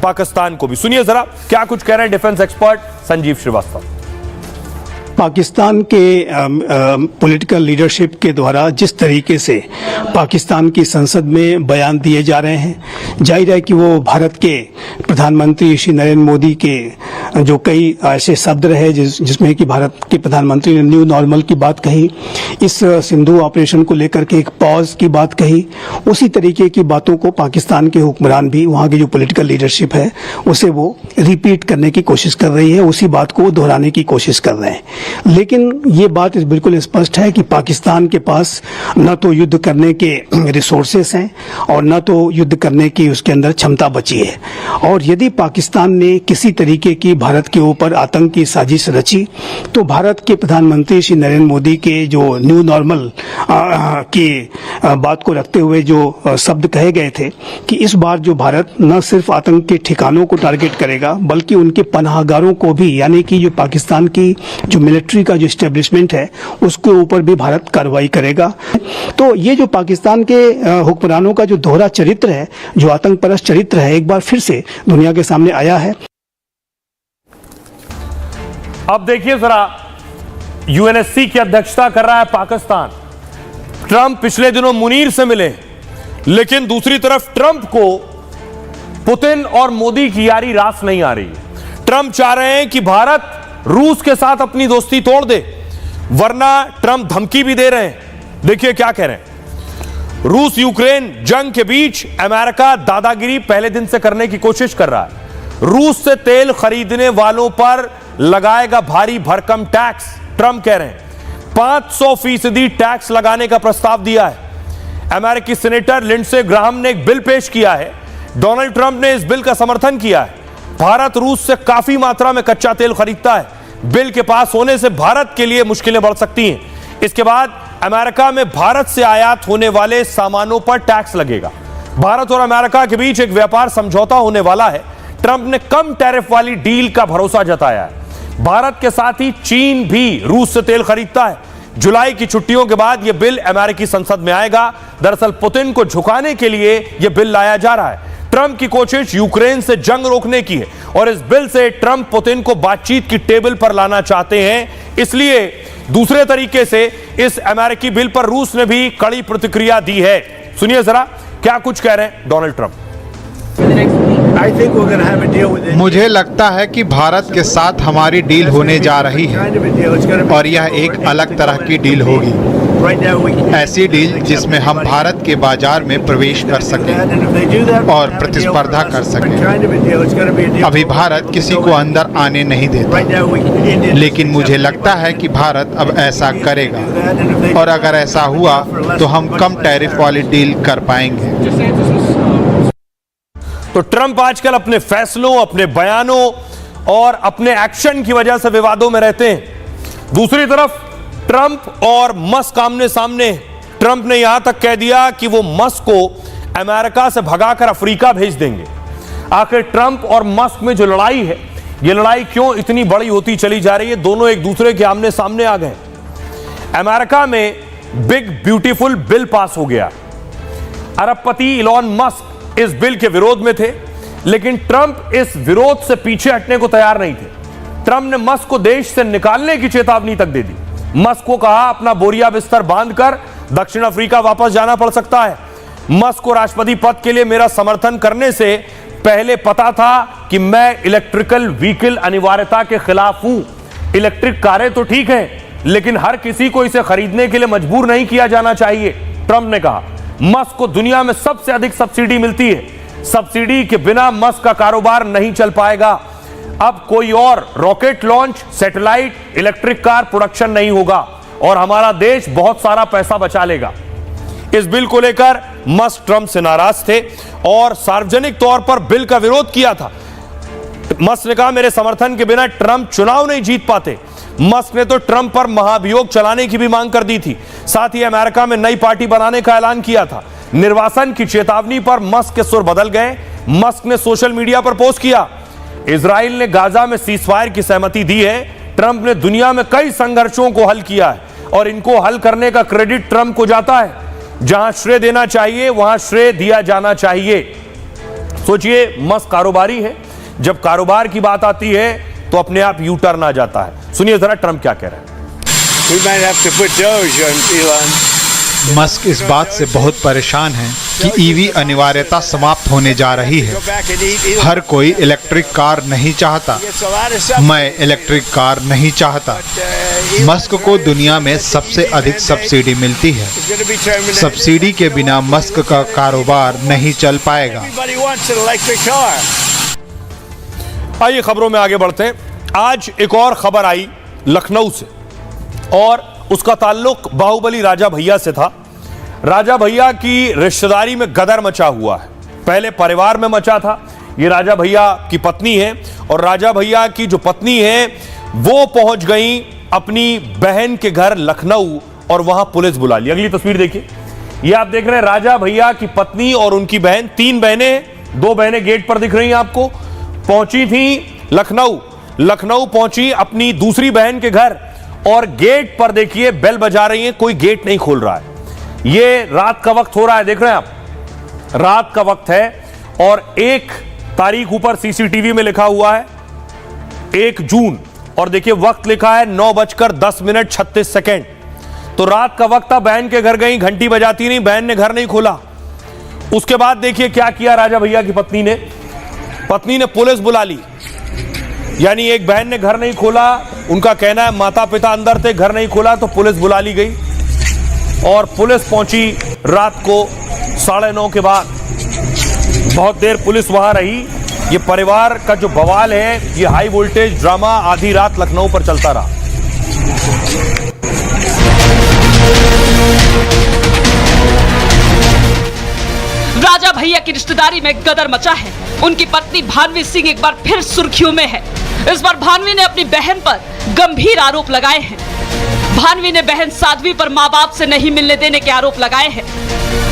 पाकिस्तान को भी। सुनिए जरा क्या कुछ कह रहे हैं डिफेंस एक्सपर्ट संजीव श्रीवास्तव। पाकिस्तान के पॉलिटिकल लीडरशिप के द्वारा जिस तरीके से पाकिस्तान की संसद में बयान दिए जा रहे हैं, जाहिर है कि वो भारत के प्रधानमंत्री श्री नरेंद्र मोदी के जो कई ऐसे शब्द रहे जिसमें कि भारत के प्रधानमंत्री ने न्यू नॉर्मल की बात कही, इस सिंधु ऑपरेशन को लेकर के एक पॉज की बात कही, उसी तरीके की बातों को पाकिस्तान के हुक्मरान भी, वहाँ की जो पॉलिटिकल लीडरशिप है उसे वो रिपीट करने की कोशिश कर रही है, उसी बात को दोहराने की कोशिश कर रहे हैं। लेकिन ये बात बिल्कुल स्पष्ट है कि पाकिस्तान के पास न तो युद्ध करने के रिसोर्सेस हैं और न तो युद्ध करने की उसके अंदर क्षमता बची है। और यदि पाकिस्तान ने किसी तरीके की भारत के ऊपर आतंक की साजिश रची तो भारत के प्रधानमंत्री श्री नरेंद्र मोदी के जो न्यू नॉर्मल की बात को रखते हुए जो शब्द कहे गए थे कि इस बार जो भारत न सिर्फ आतंक के ठिकानों को टारगेट करेगा बल्कि उनके पनाहगारों को भी, यानी कि जो पाकिस्तान की जो मिलिट्री का जो एस्टेब्लिशमेंट है उसके ऊपर भी भारत कार्रवाई करेगा। तो ये जो पाकिस्तान के हुक्मरानों का जो दोहरा चरित्र है, जो आतंक परस्त चरित्र है, एक बार फिर से दुनिया के सामने आया है। अब देखिए जरा, यूएनएससी की अध्यक्षता कर रहा है पाकिस्तान। ट्रंप पिछले दिनों मुनीर से मिले, लेकिन दूसरी तरफ ट्रंप को पुतिन और मोदी की यारी रास नहीं आ रही है। ट्रंप चाह रहे हैं कि भारत रूस के साथ अपनी दोस्ती तोड़ दे, वरना ट्रंप धमकी भी दे रहे हैं। देखिए क्या कह रहे हैं। रूस यूक्रेन जंग के बीच अमेरिका दादागिरी पहले दिन से करने की कोशिश कर रहा है। रूस से तेल खरीदने वालों पर लगाएगा भारी भरकम टैक्स, ट्रंप कह रहे हैं। 500% टैक्स लगाने का प्रस्ताव दिया है। अमेरिकी सीनेटर लिंडसे ग्राहम ने एक बिल पेश किया है। डोनाल्ड ट्रंप ने इस बिल का समर्थन किया है। भारत रूस से काफी मात्रा में कच्चा तेल खरीदता है। बिल के पास होने से भारत के लिए मुश्किलें बढ़ सकती हैं। इसके बाद अमेरिका में भारत से आयात होने वाले सामानों पर टैक्स लगेगा। भारत और अमेरिका के बीच एक व्यापार समझौता होने वाला है। ट्रंप ने कम टैरिफ वाली डील का भरोसा जताया है। भारत के साथ ही चीन भी रूस से तेल खरीदता है। जुलाई की छुट्टियों के बाद यह बिल अमेरिकी संसद में आएगा। दरअसल पुतिन को झुकाने के लिए यह बिल लाया जा रहा है। ट्रंप की कोशिश यूक्रेन से जंग रोकने की है और इस बिल से ट्रंप पुतिन को बातचीत की टेबल पर लाना चाहते हैं। इसलिए दूसरे तरीके से इस अमेरिकी बिल पर रूस ने भी कड़ी प्रतिक्रिया दी है। सुनिए जरा क्या कुछ कह रहे हैं डोनाल्ड ट्रंप। मुझे लगता है कि भारत के साथ हमारी डील होने जा रही है और यह एक अलग तरह की डील होगी। ऐसी डील जिसमें हम भारत के बाजार में प्रवेश कर सकें और प्रतिस्पर्धा कर सकें। अभी भारत किसी को अंदर आने नहीं देता, लेकिन मुझे लगता है कि भारत अब ऐसा करेगा और अगर ऐसा हुआ तो हम कम टैरिफ वाली डील कर पाएंगे। तो ट्रंप आजकल अपने फैसलों, अपने बयानों और अपने एक्शन की वजह से विवादों में रहते हैं। दूसरी तरफ ट्रंप और मस्क आमने सामने। ट्रंप ने यहां तक कह दिया कि वो मस्क को अमेरिका से भगाकर अफ्रीका भेज देंगे। आखिर ट्रंप और मस्क में जो लड़ाई है, ये लड़ाई क्यों इतनी बड़ी होती चली जा रही है? दोनों एक दूसरे के आमने सामने आ गए। अमेरिका में बिग ब्यूटीफुल बिल पास हो गया। अरबपति इलॉन मस्क इस बिल के विरोध में थे, लेकिन ट्रंप इस विरोध से पीछे हटने को तैयार नहीं थे। ट्रंप ने मस्क को देश से निकालने की चेतावनी तक दे दी। मस्क को कहा अपना बोरिया बिस्तर बांधकर दक्षिण अफ्रीका वापस जाना पड़ सकता है। मस्क को राष्ट्रपति पद के लिए मेरा समर्थन करने से पहले पता था कि मैं इलेक्ट्रिकल व्हीकल अनिवार्यता के खिलाफ हूं। इलेक्ट्रिक कारें तो ठीक हैं, लेकिन हर किसी को इसे खरीदने के लिए मजबूर नहीं किया जाना चाहिए, ट्रंप ने कहा। मस्क को दुनिया में सबसे अधिक सब्सिडी मिलती है। सब्सिडी के बिना मस्क का कारोबार नहीं चल पाएगा। अब कोई और rocket launch, satellite, electric car production नहीं होगा और हमारा देश बहुत सारा पैसा बचा लेगा। इस बिल को लेकर मस्क ट्रंप से नाराज थे और सार्वजनिक तौर पर बिल का विरोध किया था। मस्क ने कहा मेरे समर्थन के बिना ट्रंप चुनाव नहीं जीत पाते। मस्क ने तो ट्रंप पर महाभियोग चलाने की भी मांग कर दी थी। साथ ही अमेरिका में नई पार्टी बनाने का ऐलान किया था। निर्वासन की चेतावनी पर मस्क के सुर बदल गए। मस्क ने सोशल मीडिया पर पोस्ट किया, इजराइल ने गाजा में सीजफायर की सहमति दी है। ट्रंप ने दुनिया में कई संघर्षों को हल किया है और इनको हल करने का क्रेडिट ट्रंप को जाता है। जहां श्रेय देना चाहिए वहां श्रेय दिया जाना चाहिए। सोचिए, मस्क कारोबारी है। जब कारोबार की बात आती है तो अपने आप यू टर्न आ जाता है। सुनिए जरा ट्रंप क्या कह रहे हैं। मस्क इस बात से बहुत परेशान हैं कि ईवी अनिवार्यता समाप्त होने जा रही है। हर कोई इलेक्ट्रिक कार नहीं चाहता। मैं इलेक्ट्रिक कार नहीं चाहता। मस्क को दुनिया में सबसे अधिक सब्सिडी मिलती है। सब्सिडी के बिना मस्क का कारोबार नहीं चल पाएगा। आइए खबरों में आगे बढ़ते हैं। आज एक और खबर आई लखनऊ से और उसका ताल्लुक बाहुबली राजा भैया से था। राजा भैया की रिश्तेदारी में गदर मचा हुआ है। पहले परिवार में मचा था। ये राजा भैया की पत्नी है और राजा भैया की जो पत्नी है वो पहुंच गई अपनी बहन के घर लखनऊ और वहां पुलिस बुला ली। अगली तस्वीर देखिए। ये आप देख रहे हैं राजा भैया की पत्नी और उनकी बहन, 3 बहनें, 2 बहनें गेट पर दिख रही हैं आपको, पहुंची थी लखनऊ पहुंची अपनी दूसरी बहन के घर और गेट पर देखिए बेल बजा रही है, कोई गेट नहीं खोल रहा है। ये रात का वक्त हो रहा है, देख रहे हैं आप, रात का वक्त है और 1 तारीख ऊपर सीसीटीवी में लिखा हुआ है 1 जून और देखिए वक्त लिखा है 9:10:36। तो रात का वक्त था, बहन के घर गई, घंटी बजाती नहीं, बहन ने घर नहीं खोला। उसके बाद देखिए क्या किया राजा भैया की पत्नी ने पुलिस बुला ली। यानी एक बहन ने घर नहीं खोला, उनका कहना है माता पिता अंदर थे, घर नहीं खोला तो पुलिस बुला ली गई और पुलिस पहुंची रात को 9:30 के बाद। बहुत देर पुलिस वहां रही। ये परिवार का जो बवाल है, ये हाई वोल्टेज ड्रामा आधी रात लखनऊ पर चलता रहा। राजा भैया की रिश्तेदारी में गदर मचा है। उनकी पत्नी भानवी सिंह एक बार फिर सुर्खियों में है। इस बार भानवी ने अपनी बहन पर गंभीर आरोप लगाए हैं। भानवी ने बहन साध्वी पर माँ बाप से नहीं मिलने देने के आरोप लगाए हैं।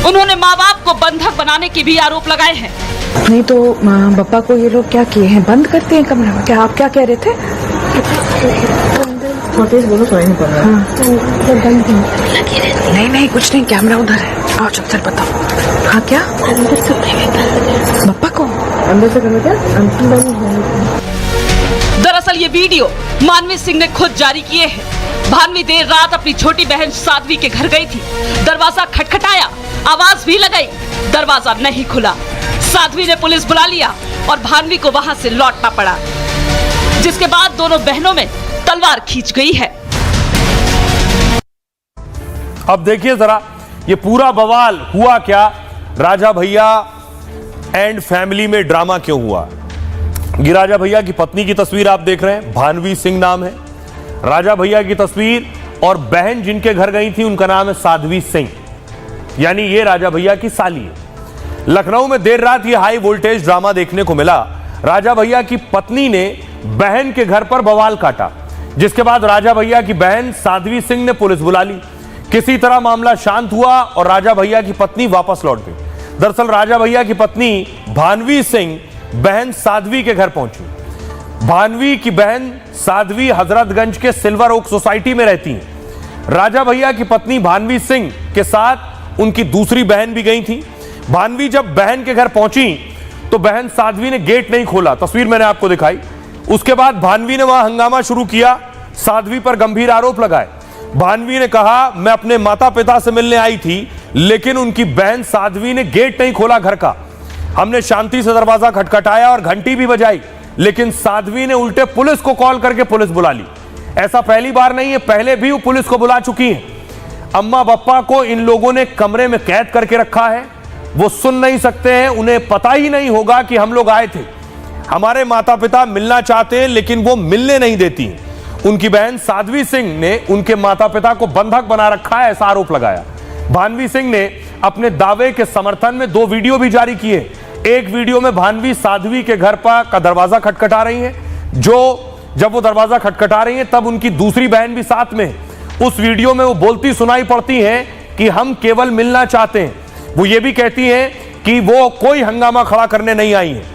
उन्होंने माँ बाप को बंधक बनाने के भी आरोप लगाए हैं। नहीं तो बप्पा को ये लोग क्या किए हैं, बंद करते हैं कमरा में? क्या आप क्या कह रहे थे? बोलो तो नहीं पता। नहीं कुछ नहीं, कैमरा उधर है। आओ चुपचाप बताओ। हाँ क्या बप्पा को अंदर से करना क्या? दरअसल ये वीडियो मानवी सिंह ने खुद जारी किए हैं। भानवी देर रात अपनी छोटी बहन साध्वी के घर गई थी। दरवाजा खटखटाया, आवाज भी लगाई, दरवाजा नहीं खुला। साध्वी ने पुलिस बुला लिया और भानवी को वहां से लौटना पड़ा, जिसके बाद दोनों बहनों में तलवार खींच गई है। अब देखिए जरा ये पूरा बवाल हुआ क्या, राजा भैया एंड फैमिली में ड्रामा क्यों हुआ। ये राजा भैया की पत्नी की तस्वीर आप देख रहे हैं, भानवी सिंह नाम है। राजा भैया की तस्वीर और बहन जिनके घर गई थी उनका नाम है साध्वी सिंह, यानी ये राजा भैया की साली है। लखनऊ में देर रात ये हाई वोल्टेज ड्रामा देखने को मिला। राजा भैया की पत्नी ने बहन के घर पर बवाल काटा, जिसके बाद राजा भैया की बहन साध्वी सिंह ने पुलिस बुला ली। किसी तरह मामला शांत हुआ और राजा भैया की पत्नी वापस लौट गई। दरअसल राजा भैया की पत्नी भानवी सिंह बहन साध्वी के घर पहुंची। भानवी की बहन साध्वी हजरतगंज के सिल्वर ओक सोसाइटी में रहती हैं। राजा भैया की पत्नी भानवी सिंह के साथ उनकी दूसरी बहन भी गई थी। भानवी जब बहन के घर पहुंची तो बहन साध्वी ने गेट नहीं खोला, तस्वीर मैंने आपको दिखाई। उसके बाद भानवी ने वहां हंगामा शुरू किया, साध्वी पर गंभीर आरोप लगाए। भानवी ने कहा मैं अपने माता पिता से मिलने आई थी, लेकिन उनकी बहन साध्वी ने गेट नहीं खोला घर का। हमने शांति से दरवाजा खटखटाया और घंटी भी बजाई, लेकिन साध्वी ने उल्टे पुलिस को कॉल करके पुलिस बुला ली। ऐसा पहली बार नहीं है, पहले भी वो पुलिस को बुला चुकी है। अम्मा बप्पा को इन लोगों ने कमरे में कैद करके रखा है, वो सुन नहीं सकते हैं, उन्हें पता ही नहीं होगा कि हम लोग आए थे। हमारे माता पिता मिलना चाहते हैं लेकिन वो मिलने नहीं देती। उनकी बहन साध्वी सिंह ने उनके माता पिता को बंधक बना रखा है, ऐसा आरोप लगाया। भानवी सिंह ने अपने दावे के समर्थन में 2 वीडियो भी जारी किए। एक वीडियो में भानवी साध्वी के घर का दरवाजा खटखटा रही हैं, जब वो दरवाजा खटखटा रही हैं तब उनकी दूसरी बहन भी साथ में। उस वीडियो में वो बोलती सुनाई पड़ती हैं कि हम केवल मिलना चाहते हैं। वो ये भी कहती हैं कि वो कोई हंगामा खड़ा करने नहीं आई हैं।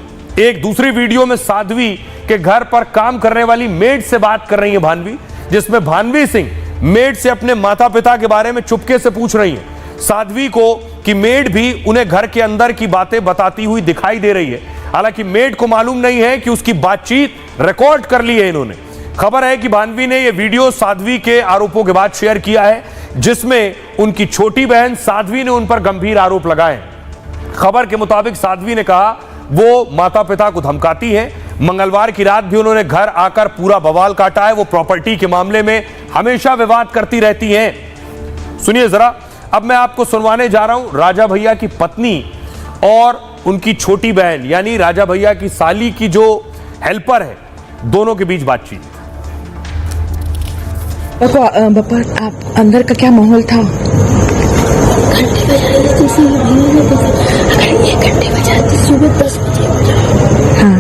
एक दूसरी वीडियो में साध्वी के घर पर काम करने वाली मेड से बात कर रही है भानवी, जिसमें भानवी सिंह मेड से अपने माता पिता के बारे में चुपके से पूछ रही है। साध्वी को कि मेड भी उन्हें घर के अंदर की बातें बताती हुई दिखाई दे रही है। हालांकि मेड को मालूम नहीं है कि उसकी बातचीत रिकॉर्ड कर ली है इन्होंने। खबर है कि भानवी ने यह वीडियो साध्वी के आरोपों के बाद शेयर किया है, जिसमें उनकी छोटी बहन साध्वी ने उन पर गंभीर आरोप लगाए हैं। खबर के मुताबिक साध्वी ने कहा वो माता पिता को धमकाती है। मंगलवार की रात भी उन्होंने घर आकर पूरा बवाल काटा है। वो प्रॉपर्टी के मामले में हमेशा विवाद करती रहती हैं। सुनिए जरा, अब मैं आपको सुनवाने जा रहा हूं राजा भैया की पत्नी और उनकी छोटी बहन यानी राजा भैया की साली की जो हेल्पर है, दोनों के बीच बातचीत। बापा, आप अंदर का क्या माहौल था? घंटे बजाती सुबह 10 बजे। हाँ,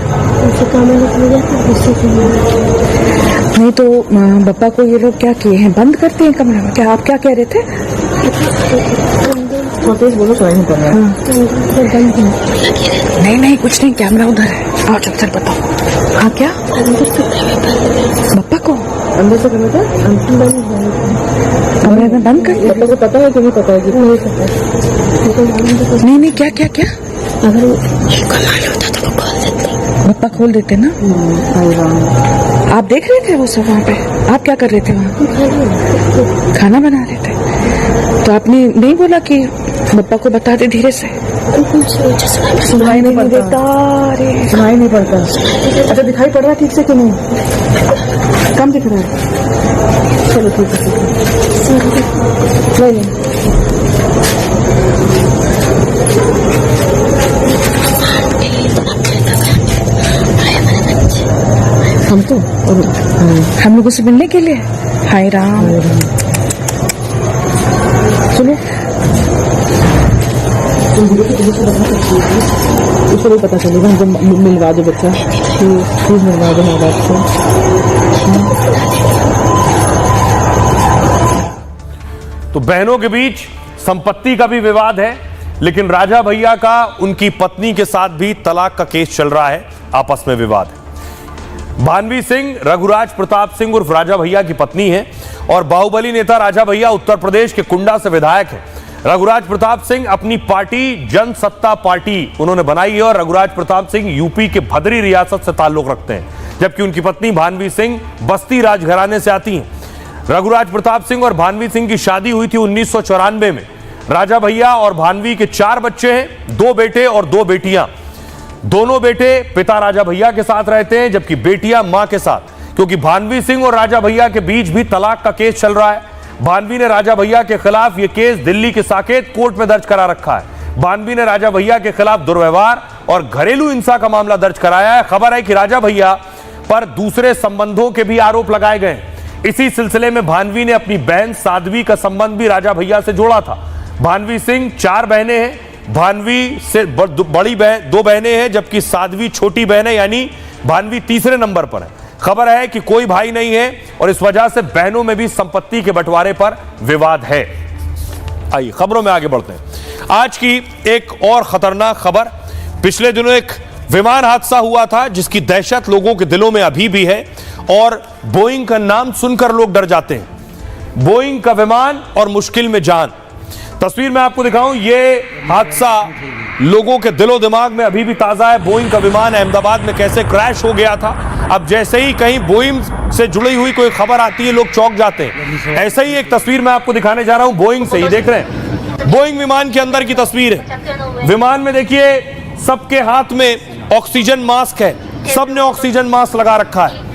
नहीं तो पापा को ये लोग क्या किए हैं, बंद करते हैं कमरा में? क्या आप क्या कह रहे थे? बोलो तो नहीं करना। नहीं नहीं कुछ नहीं, कैमरा उधर है, आओ चल बताओ। हाँ क्या पापा को अंदर से कमरे में बंद कर? पापा को पता है कि नहीं पता है? नहीं पता। नहीं क्या क्या क्या अगर कमाल होता तो वो खोल देते। पापा खोल देते ना। आप देख रहे थे वो सब वहाँ पे? आप क्या कर रहे थे वहाँ? खाना बना रहे थे। तो आपने नहीं बोला कि पापा को बता दे धीरे से? सुनाई नहीं पड़ता। अरे सुनाई नहीं पड़ता। अच्छा दिखाई पड़ रहा है ठीक से कि नहीं? कम दिख रहा है। चलो ठीक है, ले हम तो हम लोगों से मिलने के लिए। हाय राम, सुनो उसको नहीं पता चलेगा, हमको मिलवा दो बच्चा, प्लीज मिलवा दो हमारे बात से। तो बहनों के बीच संपत्ति का भी विवाद है, लेकिन राजा भैया का उनकी पत्नी के साथ भी तलाक का केस चल रहा है, आपस में विवाद है। भानवी सिंह रघुराज प्रताप सिंह उर्फ राजा भैया की पत्नी है और बाहुबली नेता राजा भैया उत्तर प्रदेश के कुंडा से विधायक है। रघुराज प्रताप सिंह अपनी पार्टी जनसत्ता पार्टी उन्होंने बनाई है और रघुराज प्रताप सिंह यूपी के भदरी रियासत से ताल्लुक रखते हैं, जबकि उनकी पत्नी भानवी सिंह बस्ती राजघराने से आती हैं। रघुराज प्रताप सिंह और भानवी सिंह की शादी हुई थी 1994 में। राजा भैया और भानवी के 4 बच्चे हैं, 2 बेटे और 2 बेटियां। दोनों बेटे पिता राजा भैया के साथ रहते हैं, जबकि बेटियां मां के साथ, क्योंकि भानवी सिंह और राजा भैया के बीच भी तलाक का केस चल रहा है। भानवी ने राजा भैया के खिलाफ यह केस दिल्ली के साकेत कोर्ट में दर्ज करा रखा है। भानवी ने राजा भैया के खिलाफ दुर्व्यवहार और घरेलू हिंसा का मामला दर्ज कराया है। खबर है कि राजा भैया पर दूसरे संबंधों के भी आरोप लगाए गए। इसी सिलसिले में भानवी ने अपनी बहन साध्वी का संबंध भी राजा भैया से जोड़ा था। भानवी सिंह 4 बहनें हैं। भानवी से बड़ी 2 बहनें हैं, जबकि साध्वी छोटी बहन है, यानी भानवी तीसरे नंबर पर है। खबर है कि कोई भाई नहीं है और इस वजह से बहनों में भी संपत्ति के बंटवारे पर विवाद है। आइए खबरों में आगे बढ़ते हैं। आज की एक और खतरनाक खबर, पिछले दिनों एक विमान हादसा हुआ था जिसकी दहशत लोगों के दिलों में अभी भी है और बोइंग का नाम सुनकर लोग डर जाते हैं। बोइंग का विमान और मुश्किल में जान। तस्वीर में आपको दिखाऊं, ये हादसा लोगों के दिलो दिमाग में अभी भी ताजा है। बोइंग का विमान अहमदाबाद में कैसे क्रैश हो गया था। अब जैसे ही कहीं बोइंग से जुड़ी हुई कोई खबर आती है लोग चौंक जाते हैं। ऐसे ही एक तस्वीर मैं आपको दिखाने जा रहा हूं, बोइंग से ही देख रहे हैं। बोइंग विमान के अंदर की तस्वीर है। विमान में देखिए सबके हाथ में ऑक्सीजन मास्क है, सबने ऑक्सीजन मास्क लगा रखा है।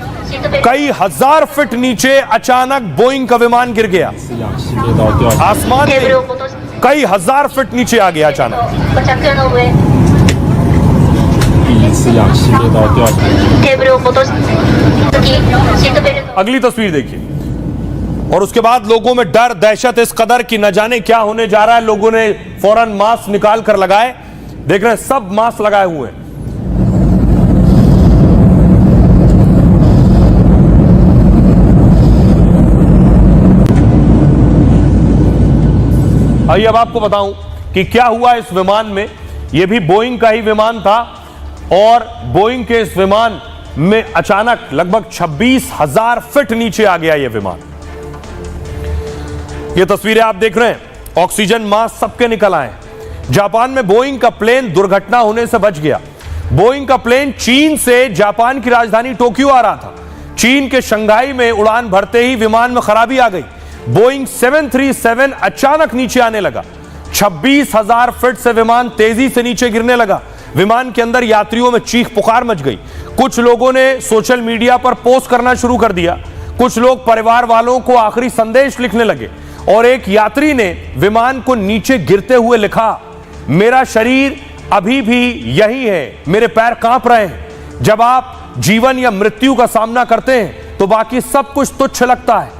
कई हजार फीट नीचे अचानक बोइंग का विमान गिर गया, आसमान में कई हजार फीट नीचे आ गया अचानक। अगली तस्वीर देखिए और उसके बाद लोगों में डर दहशत इस कदर कि न जाने क्या होने जा रहा है। लोगों ने फौरन मास्क निकाल कर लगाए, देख रहे हैं सब मास्क लगाए हुए हैं। आइए अब आपको बताऊं कि क्या हुआ इस विमान में। यह भी बोइंग का ही विमान था और बोइंग के इस विमान में अचानक लगभग 26,000 फीट नीचे आ गया यह विमान। यह तस्वीरें आप देख रहे हैं, ऑक्सीजन मास्क सबके निकल आए। जापान में बोइंग का प्लेन दुर्घटना होने से बच गया। बोइंग का प्लेन चीन से जापान की राजधानी टोक्यो आ रहा था। चीन के शंघाई में उड़ान भरते ही विमान में खराबी आ गई। बोइंग 737 अचानक नीचे आने लगा। 26,000 फीट से विमान तेजी से नीचे गिरने लगा। विमान के अंदर यात्रियों में चीख पुकार मच गई। कुछ लोगों ने सोशल मीडिया पर पोस्ट करना शुरू कर दिया। कुछ लोग परिवार वालों को आखिरी संदेश लिखने लगे और एक यात्री ने विमान को नीचे गिरते हुए लिखा, मेरा शरीर अभी भी यही है, मेरे पैर कांप रहे हैं। जब आप जीवन या मृत्यु का सामना करते हैं तो बाकी सब कुछ तुच्छ लगता है।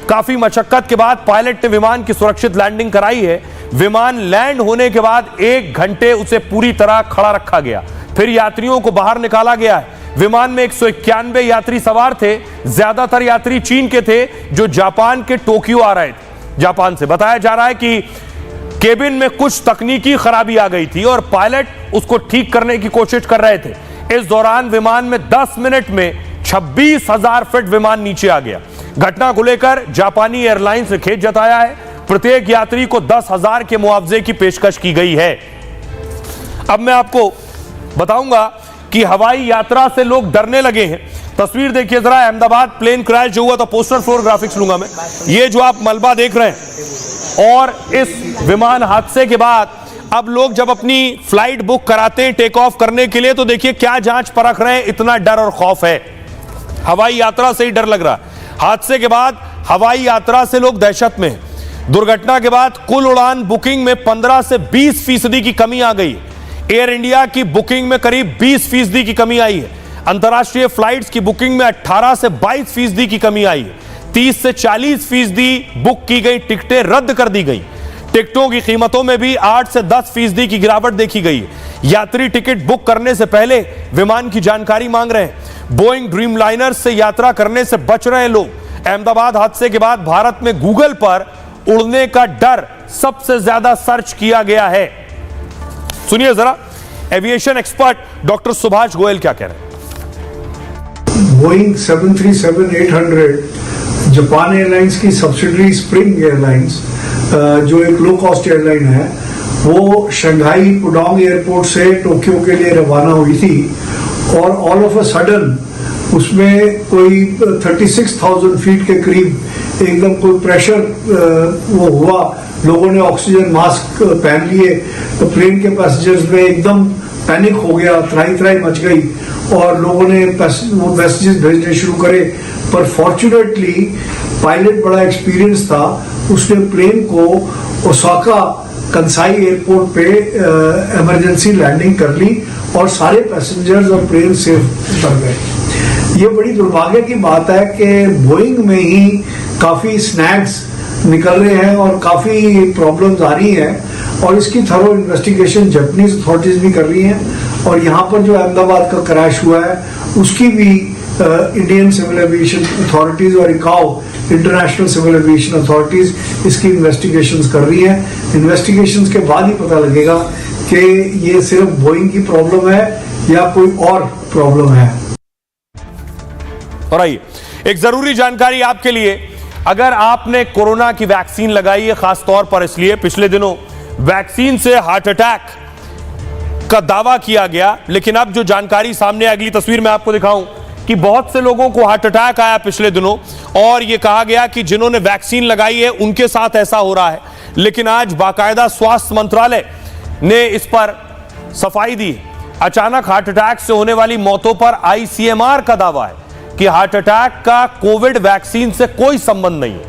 काफी मशक्कत के बाद पायलट ने विमान की सुरक्षित लैंडिंग कराई है। विमान लैंड होने के बाद 1 घंटे उसे पूरी तरह खड़ा रखा गया, फिर यात्रियों को बाहर निकाला गया है। विमान में 191 यात्री सवार थे। ज्यादातर यात्री चीन के थे जो जापान के टोक्यो आ रहे थे। जापान से बताया जा रहा है कि केबिन में कुछ तकनीकी खराबी आ गई थी और पायलट उसको ठीक करने की कोशिश कर रहे थे। इस दौरान विमान में 10 मिनट में 26,000 फीट विमान नीचे आ गया। घटना को लेकर जापानी एयरलाइंस ने खेद जताया है। प्रत्येक यात्री को 10,000 के मुआवजे की पेशकश की गई है। अब मैं आपको बताऊंगा कि हवाई यात्रा से लोग डरने लगे हैं। तस्वीर देखिए जरा, अहमदाबाद प्लेन क्रैश जो हुआ था, पोस्टर फ्लोर ग्राफिक्स लूंगा मैं। ये जो आप मलबा देख रहे हैं, और इस विमान हादसे के बाद अब लोग जब अपनी फ्लाइट बुक कराते हैं टेक ऑफ करने के लिए, तो देखिए क्या जांच परख रहे हैं। इतना डर और खौफ है, हवाई यात्रा से ही डर लग रहा है। हादसे के बाद हवाई यात्रा से लोग दहशत में हैं। दुर्घटना के बाद कुल उड़ान बुकिंग में 15 से 20% की कमी आ गई है। एयर इंडिया की बुकिंग में करीब 20% की कमी आई है। अंतर्राष्ट्रीय फ्लाइट्स की बुकिंग में 18 से 22% की कमी आई है। 30 से 40% बुक की गई टिकटें रद्द कर दी गई। टिकटों की कीमतों में भी 8 से 10% की गिरावट देखी गई है। यात्री टिकट बुक करने से पहले विमान की जानकारी मांग रहे हैं। बोइंग ड्रीमलाइनर से यात्रा करने से बच रहे हैं लोग। अहमदाबाद हादसे के बाद भारत में गूगल पर उड़ने का डर सबसे ज्यादा सर्च किया गया है। सुनिए जरा, aviation expert doctor Subhash Goyal क्या कह रहे हैं। बोइंग 737-800 जापान एयरलाइंस की सब्सिडरी स्प्रिंग एयरलाइंस, जो एक लो कॉस्ट एयरलाइन है, वो शंघाई पुडोंग एयरपोर्ट से टोक्यो के लिए रवाना हुई थी और ऑल ऑफ अ सडन उसमें कोई 36,000 फीट के करीब एकदम कोई प्रेशर वो हुआ। लोगों ने ऑक्सीजन मास्क पहन लिए तो प्लेन के पैसेंजर्स में एकदम पैनिक हो गया, त्राही मच गई और लोगों ने वो मैसेजेस भेजने शुरू करे। पर फॉर्चुनेटली पायलट बड़ा एक्सपीरियंस था, उसने प्लेन को ओसाका कंसाई एयरपोर्ट पे इमरजेंसी लैंडिंग कर ली और सारे पैसेंजर्स और प्लेन सेफ उतर गए। ये बड़ी दुर्भाग्य की बात है कि बोइंग में ही काफ़ी स्नैक्स निकल रहे हैं और काफ़ी प्रॉब्लम्स आ रही हैं और इसकी थरो इन्वेस्टिगेशन जापानीज अथॉरिटीज भी कर रही हैं। और यहाँ पर जो अहमदाबाद का क्रैश हुआ है उसकी भी इंडियन सिविल एविएशन अथॉरिटीज और इकाओ इंटरनेशनल सिविल एविएशन अथॉरिटीज इसकी इन्वेस्टिगेशंस कर रही हैं। इन्वेस्टिगेशंस के बाद ही पता लगेगा कि ये सिर्फ बोइंग की प्रॉब्लम है या कोई और प्रॉब्लम है। और आइए एक जरूरी जानकारी आपके लिए, अगर आपने कोरोना की वैक्सीन लगाई है, खास तौर पर इसलिए पिछले दिनों वैक्सीन से हार्ट अटैक का दावा किया गया, लेकिन अब जो जानकारी सामने अगली तस्वीर में आपको दिखाऊं कि बहुत से लोगों को हार्ट अटैक आया पिछले दिनों और यह कहा गया कि जिन्होंने वैक्सीन लगाई है उनके साथ ऐसा हो रहा है। लेकिन आज बाकायदा स्वास्थ्य मंत्रालय ने इस पर सफाई दी। अचानक हार्ट अटैक से होने वाली मौतों पर ICMR का दावा है कि हार्ट अटैक का कोविड वैक्सीन से कोई संबंध नहीं है।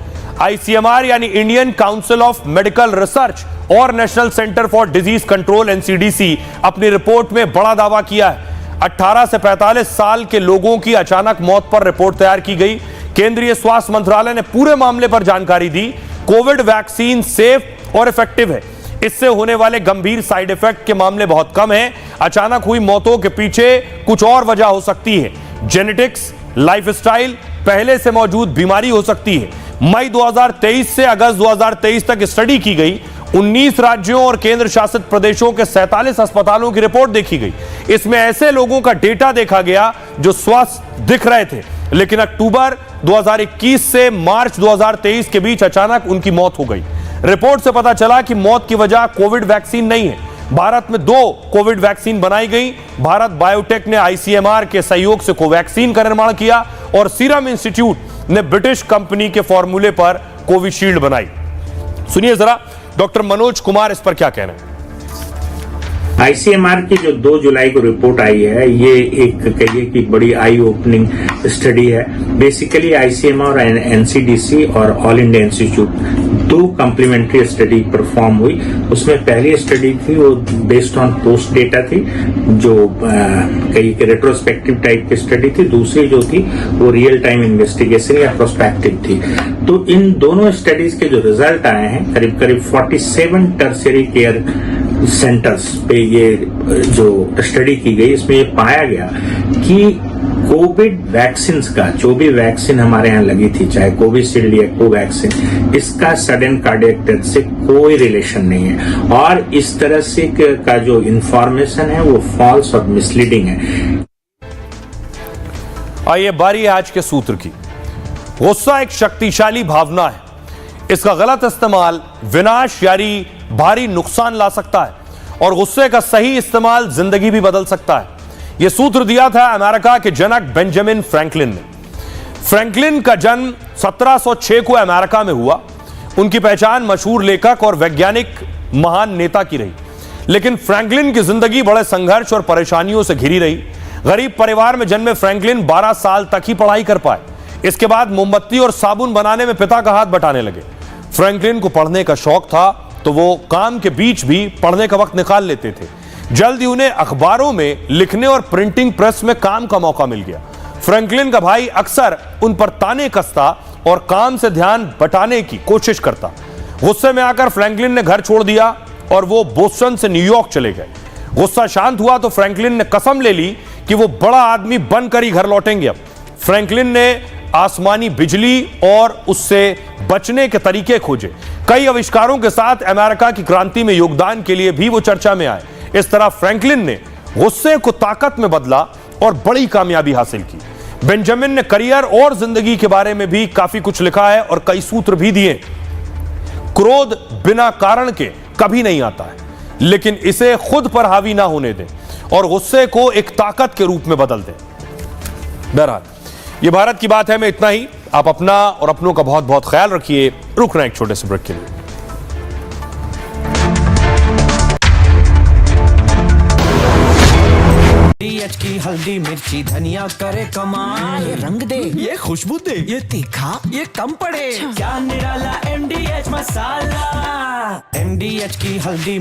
ICMR यानी Indian council of medical research और national centre for disease control NCDC अपनी रिपोर्ट में बड़ा दावा किया है। 18 से 45 साल के लोगों की अचानक मौत पर रिपोर्ट तैयार की गई। केंद्रीय स्वास्थ्य मंत्रालय ने पूरे मामले पर जानकारी दी। कोविड वैक्सीन सेफ और इफेक्टिव है, इससे होने वाले गंभीर साइड इफेक्ट के मामले बहुत कम हैं। अचानक हुई मौतों के पीछे कुछ और वजह हो सकती है, जेनेटिक्स, लाइफस्टाइल, पहले से मौजूद बीमारी हो सकती है। मई 2023 से अगस्त 2023 तक स्टडी की गई। 19 राज्यों और केंद्र शासित प्रदेशों के 47 अस्पतालों की रिपोर्ट देखी गई। इसमें ऐसे लोगों का डेटा देखा गया जो स्वस्थ दिख रहे थे, लेकिन अक्टूबर 2021 से मार्च 2023 के बीच अचानक उनकी मौत हो गई। रिपोर्ट से पता चला कि मौत की वजह कोविड वैक्सीन नहीं है, भारत में 2 कोविड वैक्सीन बनाई गई। भारत बायोटेक ने आईसीएमआर के सहयोग से कोवैक्सीन का निर्माण किया और सीरम इंस्टीट्यूट ने ब्रिटिश कंपनी के फॉर्मूले पर कोविशील्ड बनाई। सुनिए जरा डॉक्टर मनोज कुमार इस पर क्या कहना है। आईसीएमआर की जो 2 जुलाई को रिपोर्ट आई है, ये एक कहिए कि बड़ी आई ओपनिंग स्टडी है। बेसिकली आईसीएमआर और एनसीडीसी और All India Institute 2 complementary study perform हुई। उसमें पहली स्टडी थी वो बेस्ड ऑन पोस्ट डेटा थी, जो कई रेट्रोस्पेक्टिव टाइप की स्टडी थी। दूसरी जो थी वो रियल टाइम इन्वेस्टिगेशन या प्रोस्पेक्टिव थी। तो इन दोनों स्टडीज के जो रिजल्ट आए हैं, करीब करीब 47 टर्शियरी केयर सेंटर्स पे ये जो स्टडी की गई, इसमें ये पाया गया कि कोविड वैक्सीन का जो भी वैक्सीन हमारे यहाँ लगी थी, चाहे कोविशील्ड या कोवैक्सीन, इसका सडन कार्डियक डेथ से कोई रिलेशन नहीं है और इस तरह से का जो इंफॉर्मेशन है वो फॉल्स और मिसलीडिंग है। आइए बारी है आज के सूत्र की। गुस्सा एक शक्तिशाली भावना है, इसका गलत इस्तेमाल विनाश यानी भारी नुकसान ला सकता है और गुस्से का सही इस्तेमाल जिंदगी भी बदल सकता है। यह सूत्र दिया था अमेरिका के जनक बेंजामिन फ्रैंकलिन ने। फ्रैंकलिन का जन्म 1706 को अमेरिका में हुआ। उनकी पहचान मशहूर लेखक और वैज्ञानिक महान नेता की रही, लेकिन फ्रैंकलिन की जिंदगी बड़े संघर्ष और परेशानियों से घिरी रही। गरीब परिवार में जन्मे फ्रैंकलिन 12 साल तक ही पढ़ाई कर पाए। इसके बाद मोमबत्ती और साबुन बनाने में पिता का हाथ बटाने लगे। फ्रैंकलिन को पढ़ने का शौक था तो वो काम के बीच भी पढ़ने का वक्त निकाल लेते थे। जल्द ही उन्हें अखबारों में लिखने और प्रिंटिंग प्रेस में काम का मौका मिल गया। फ्रैंकलिन का भाई अक्सर उन पर ताने कसता और काम से ध्यान बटाने की कोशिश करता। गुस्से में आकर फ्रैंकलिन ने घर छोड़ दिया और वो बोस्टन से न्यूयॉर्क चले गए। गुस्सा शांत हुआ तो फ्रैंकलिन ने कसम ले ली कि वो बड़ा आदमी बनकर ही घर लौटेंगे। अब फ्रैंकलिन ने आसमानी बिजली और उससे बचने के तरीके खोजे। कई आविष्कारों के साथ अमेरिका की क्रांति में योगदान के लिए भी वो चर्चा में आए। इस तरह फ्रैंकलिन ने गुस्से को ताकत में बदला और बड़ी कामयाबी हासिल की। बेंजामिन ने करियर और जिंदगी के बारे में भी काफी कुछ लिखा है और कई सूत्र भी दिए। क्रोध बिना कारण के कभी नहीं आता है, लेकिन इसे खुद पर हावी ना होने दें और गुस्से को एक ताकत के रूप में बदल दें। बहरहाल ये भारत की बात है में इतना ही। आप अपना और अपनों का बहुत बहुत ख्याल रखिए। रुक रहे हैं एक छोटे से ब्रेक के लिए। डीएच की हल्दी मिर्ची धनिया करे कमाल, ये रंग दे, ये खुशबू दे, ये तीखा, ये कम पड़े, क्या निराला MDH मसाला। MDH की हल्दी